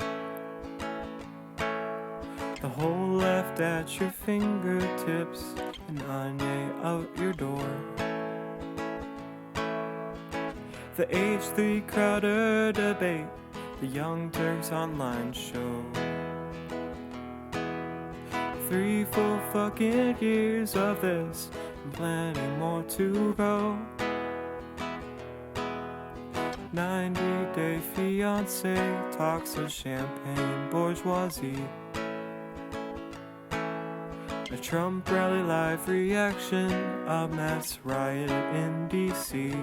The whole left at your fingertips, and Anya out your door. The H3 Crowder debate, the Young Turks online show. 3 full fucking years of this, and plenty more to go. 90-day fiance talks of champagne bourgeoisie. A Trump rally live reaction, a mass riot in DC.